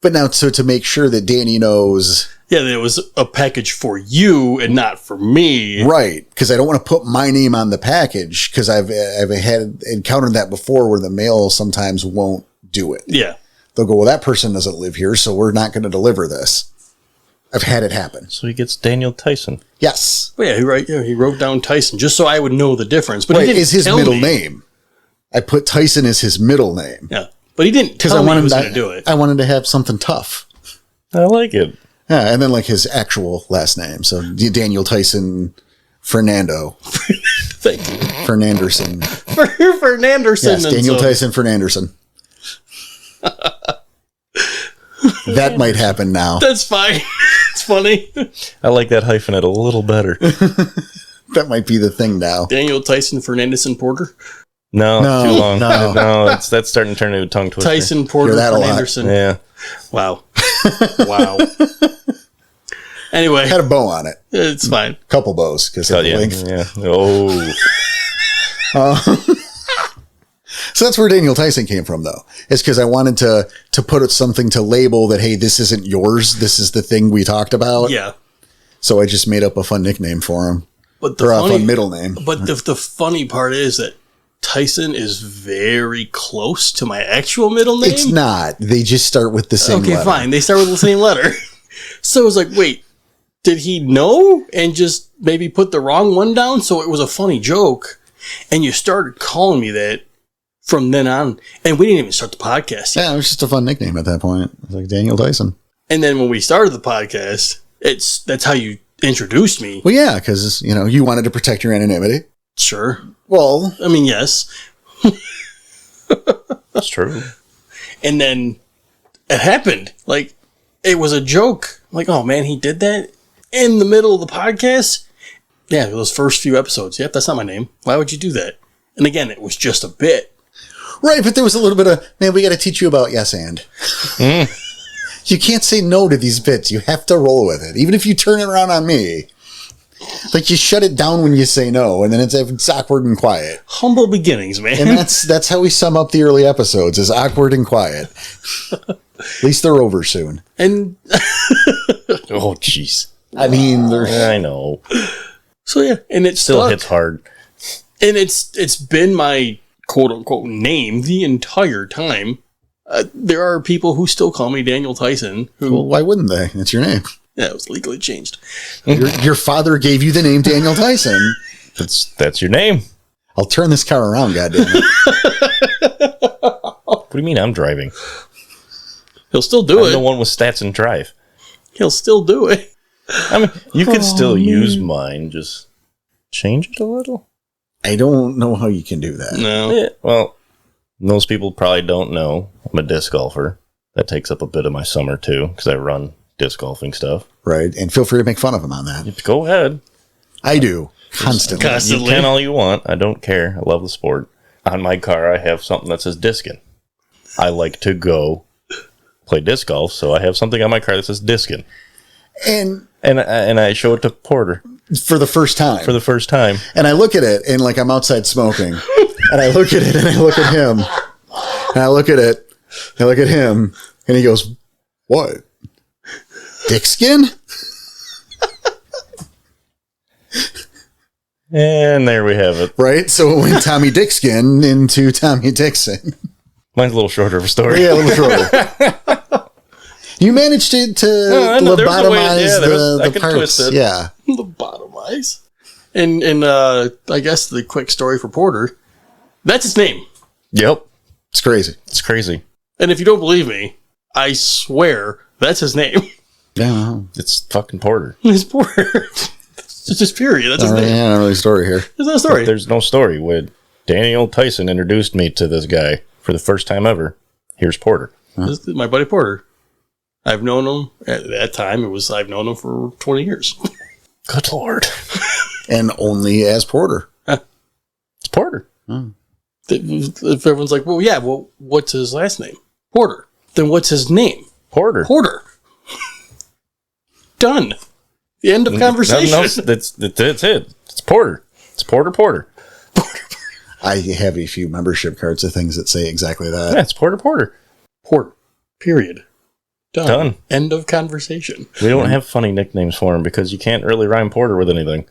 But now, so to make sure that Danny knows. Yeah, that it was a package for you and not for me. Right. Because I don't want to put my name on the package because I've had encountered that before where the mail sometimes won't do it. Yeah. They'll go, well, that person doesn't live here, so we're not going to deliver this. I've had it happen. So he gets Daniel Tyson. Yes. Well, yeah, he wrote down Tyson just so I would know the difference. But right, it's his middle name. I put Tyson as his middle name. Yeah. But he didn't tell me he was going to do it. I wanted to have something tough. I like it. Yeah, and then his actual last name. So Daniel Tyson Fernando. Thank you. Fernanderson. Fernanderson. Yes, Daniel Tyson Fernanderson. That might happen now. That's fine. It's funny. I like that hyphenate a little better. That might be the thing now. Daniel Tyson Fernanderson Porter. No, too long. No, that's starting to turn into a tongue twister. Tyson Porter Fernanderson. Yeah. Wow. Wow. Anyway, had a bow on it. It's fine. Couple bows because of the length. Yeah. Oh. So that's where Daniel Tyson came from, though. It's because I wanted to put something to label that, hey, this isn't yours. This is the thing we talked about. Yeah. So I just made up a fun nickname for him. But a fun middle name. But the funny part is that Tyson is very close to my actual middle name. It's not. They just start with the same letter. Okay, fine. They start with the same letter. So it was like, wait, did he know and just maybe put the wrong one down? So it was a funny joke. And you started calling me that from then on. And we didn't even start the podcast yet. Yeah, it was just a fun nickname at that point. It was like Daniel Tyson. And then when we started the podcast, that's how you introduced me. Well, yeah, because, you wanted to protect your anonymity. Sure. Well, I mean, yes. That's true. And then it happened. Like, it was a joke. Like, oh man, he did that in the middle of the podcast? Yeah, those first few episodes. Yep, that's not my name. Why would you do that? And again, it was just a bit. Right, but there was a little bit of, man, we got to teach you about yes and. You can't say no to these bits. You have to roll with it. Even if you turn it around on me. Like, you shut it down when you say no, and then it's awkward and quiet. Humble beginnings, man. And that's how we sum up the early episodes, is awkward and quiet. At least they're over soon. And oh, jeez. I mean, I know. So yeah, and it still hits hard. And it's been my quote unquote name the entire time. There are people who still call me Daniel Tyson. Well, why wouldn't they? It's your name. Yeah, it was legally changed. Your father gave you the name Daniel Tyson. That's your name. I'll turn this car around, goddammit. What do you mean I'm driving? He'll still do it. I'm the one with stats and drive. He'll still do it. I mean, you could still use mine. Just change it a little. I don't know how you can do that. No. Yeah, well, most people probably don't know I'm a disc golfer. That takes up a bit of my summer, too, because I run disc golfing stuff. Right, and feel free to make fun of him on that. Go ahead. I do. Constantly. You can all you want. I don't care. I love the sport. On my car, I have something that says Diskin. I like to go play disc golf, so I have something on my car that says Diskin. And I show it to Porter. For the first time. And I look at it, and like I'm outside smoking. And I look at it, and I look at him. And I look at it, and I look at him, and he goes, "What? Dick skin?" And there we have it. Right? So it went Tommy Dickskin into Tommy Dixon. Mine's a little shorter of a story. Yeah, a little shorter. You managed to lobotomize the parts. Yeah. Lobotomize. And I guess the quick story for Porter, that's his name. Yep. It's crazy. It's crazy. And if you don't believe me, I swear that's his name. Yeah. It's fucking Porter. It's Porter. It's just period. That's his name. Yeah, not really a story here. There's no story. There's no story. When Daniel Tyson introduced me to this guy for the first time ever, here's Porter. This is my buddy Porter. I've known him at that time. I've known him for 20 years. Good Lord. And only as Porter. It's Porter. If everyone's like, well, yeah, well, what's his last name? Porter. Then what's his name? Porter. Done. The end of conversation. No, that's it. It's Porter. It's Porter. I have a few membership cards of things that say exactly that. Yeah, it's Porter. Porter. Period. Done. End of conversation. We don't have funny nicknames for him because you can't really rhyme Porter with anything.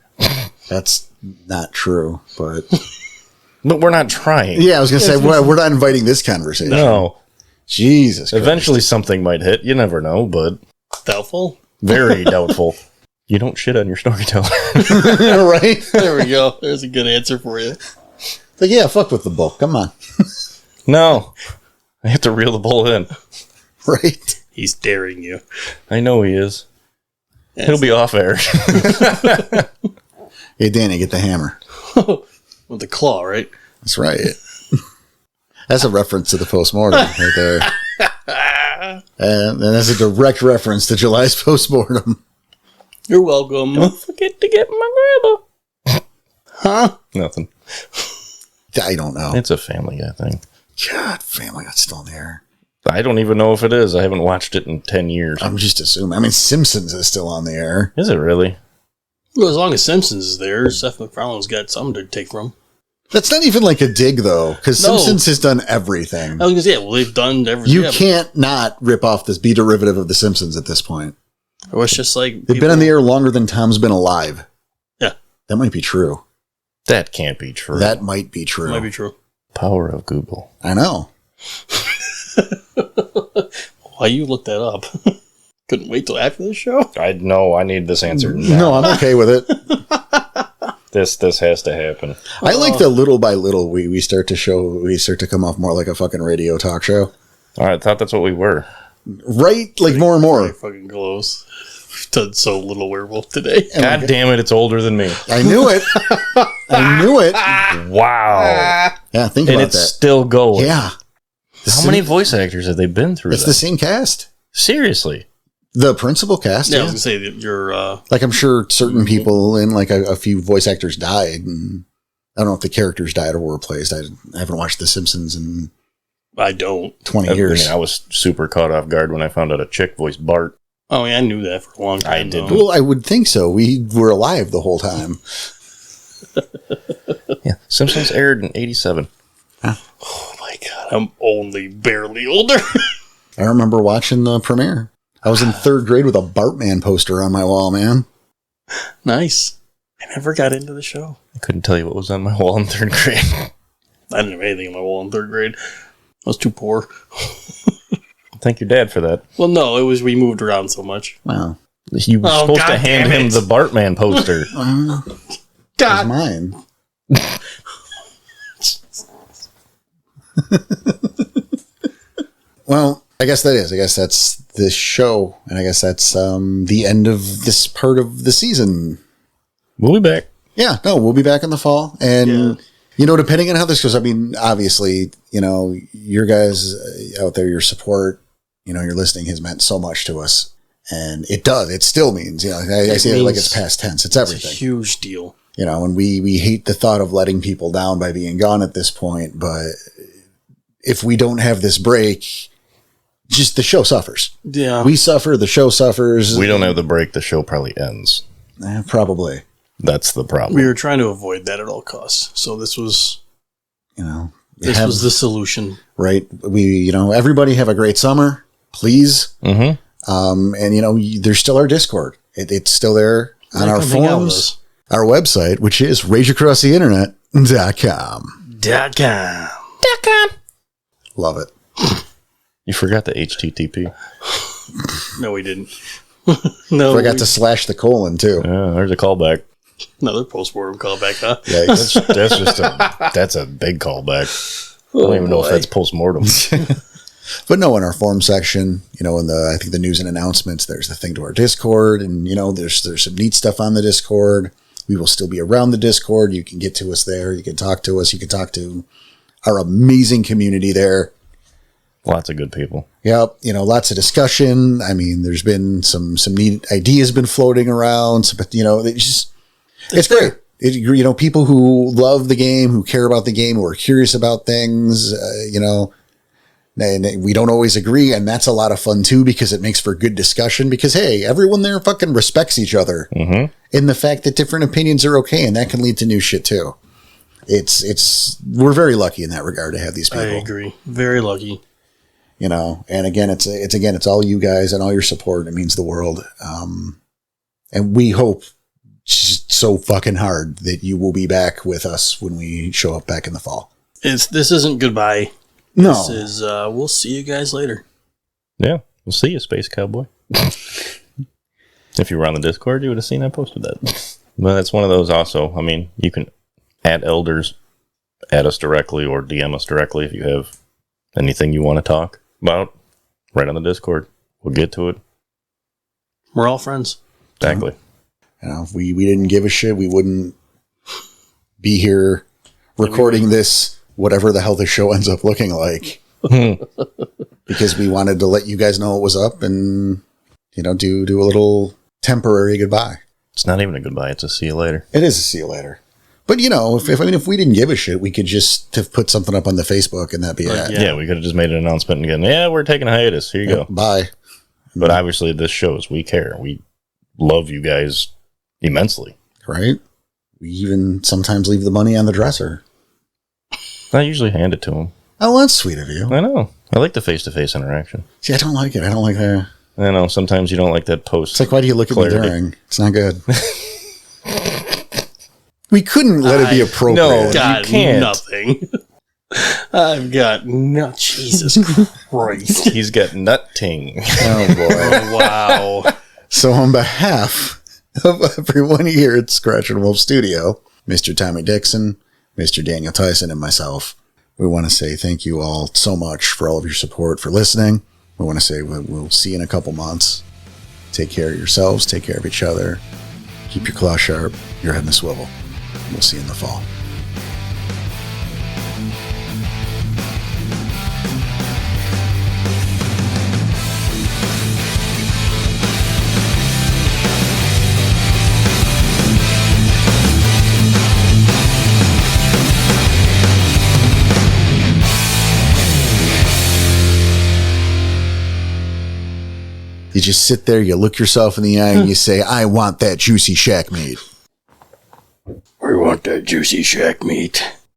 That's not true, but we're not trying. Yeah, I was going to say, we're not inviting this conversation. No. Jesus Christ. Eventually something might hit. You never know, but... Doubtful? Very doubtful. You don't shit on your storyteller. Right? There we go. There's a good answer for you. Like, yeah, fuck with the book. Come on. No. I have to reel the bull in. Right? He's daring you. I know he is. Yes. He'll be off air. Hey, Danny, get the hammer. With the claw, right? That's right. That's a reference to the postmortem right there. And that's a direct reference to July's postmortem. You're welcome. Don't forget to get my grandma. Huh? Nothing. I don't know. It's a Family Guy thing. God, Family Guy's still in the air. I don't even know if it is. I haven't watched it in 10 years. I'm just assuming. I mean, Simpsons is still on the air. Is it really? Well, as long as Simpsons is there, Seth MacFarlane's got something to take from. That's not even like a dig, though, because Simpsons has done everything. I was going to say, yeah, well, they've done everything. You can't not rip off this, be derivative of The Simpsons at this point. It was just like... They've been on the air longer than Tom's been alive. Yeah. That might be true. That can't be true. That might be true. Might be true. Power of Google. I know. Why you looked that up? Couldn't wait till after the show? I know. I need this answer now. No, I'm okay with it. This has to happen. I like the little by little we start to come off more like a fucking radio talk show. All right, I thought that's what we were. Right? Like more and more. Fucking close. We've done so little werewolf today. God damn it, it's older than me. I knew it. I knew it. Wow. Yeah, think And about it's that. still going. Yeah. How many voice actors have they been through? It's the same cast. Seriously. The principal cast, Yeah, I yeah. was going to say that you're... Like, I'm sure certain people and, like, a few voice actors died. And I don't know if the characters died or were replaced. I haven't watched The Simpsons in I don't. 20 years. I was super caught off guard when I found out a chick voiced Bart. Oh, yeah, I knew that for a long time. I did. though. Well, I would think so. We were alive the whole time. Yeah. Simpsons aired in 87. Oh, my God. I'm only barely older. I remember watching the premiere. I was in third grade with a Bartman poster on my wall, man. Nice. I never got into the show. I couldn't tell you what was on my wall in third grade. I didn't have anything on my wall in third grade. I was too poor. Thank your dad for that. Well, no, it was we moved around so much. Wow. You were Oh, supposed to God hand damn him it. the Bartman poster. It was mine. Well, I guess that's this show. And I guess that's the end of this part of the season. We'll be back. Yeah, no, we'll be back in the fall. And, Yeah. you know, depending on how this goes, I mean, obviously, you know, your guys out there, your support, you know, your listening has meant so much to us. And it does. It still means, you know, I say it like it's past tense. It's It's a everything. huge deal. You know, and we hate the thought of letting people down by being gone at this point. But if we don't have this break, just the show suffers. Yeah. We suffer. The show suffers. We don't have the break. The show probably ends. Probably. That's the problem. We were trying to avoid that at all costs. So this was You know, was the solution. right. You know, everybody have a great summer, please. Mm-hmm. And you know, there's still our Discord. It's still there on our Come hang out with forums, us. our website, which is rageacrosstheinternet.com. .com. Love it. You forgot the HTTP. No, we didn't. No, Forgot to slash the colon too. Yeah, there's a callback. another postmortem callback, huh? Yeah, That's a big callback. I don't even know if that's postmortem. but no, in our forum section, you know, in I think the news and announcements, there's the thing to our Discord, and you know, there's some neat stuff on the Discord. We will still be around the Discord. You can get to us there. You can talk to us. You can talk to our amazing community there. Lots of good people. Yep. You know, lots of discussion. I mean, there's been some neat ideas been floating around, but you know, it's great. You know, people who love the game, who care about the game, who are curious about things, you know, and we don't always agree. And that's a lot of fun too, because it makes for good discussion because, hey, everyone there fucking respects each other in the fact that different opinions are okay. And that can lead to new shit too. We're very lucky in that regard to have these people. I agree. Very lucky. You know, and again, it's all you guys and all your support. It means the world. And we hope just so fucking hard that you will be back with us when we show up back in the fall. This isn't goodbye. No, This is we'll see you guys later. Yeah. We'll see you, Space Cowboy. If you were on the Discord, you would have seen I posted that. But it's one of those also. I mean, you can add elders, add us directly, or DM us directly if you have anything you want to talk about right on the Discord. We'll get to it. We're all friends. Exactly. you know, if we didn't give a shit, we wouldn't be here recording this, whatever the hell the show ends up looking like. Because we wanted to let you guys know what was up and, you know, do a little temporary goodbye. It's not even a goodbye. It's a see you later. It is a see you later. But, you know, if we didn't give a shit, we could just have put something up on the Facebook and that'd be it. Yeah, we could have just made an announcement and again, yeah, we're taking a hiatus. Here you go. Bye. But obviously this shows we care. We love you guys immensely. Right? We even sometimes leave the money on the dresser. I usually hand it to them. Oh, that's sweet of you. I know. I like the face-to-face interaction. See, I don't like it. I don't like that. I know. Sometimes you don't like that post. It's like, why do you look at me clarity. during? It's not good. We couldn't let it be appropriate. No. Got You can't. nothing. I've got no. Jesus Christ! He's got nut-ting. Oh, boy. Oh, wow. So on behalf of everyone here at Scratch and Wolf Studio, Mr. Tommy Dixon, Mr. Daniel Tyson, and myself, we want to say thank you all so much for all of your support, for listening. We want to say we'll see you in a couple months. Take care of yourselves. Take care of each other. Keep your claw sharp, your head in the swivel. We'll see you in the fall. You just sit there, you look yourself in the eye, and you say, I want that juicy shack meat. I want that juicy shack meat.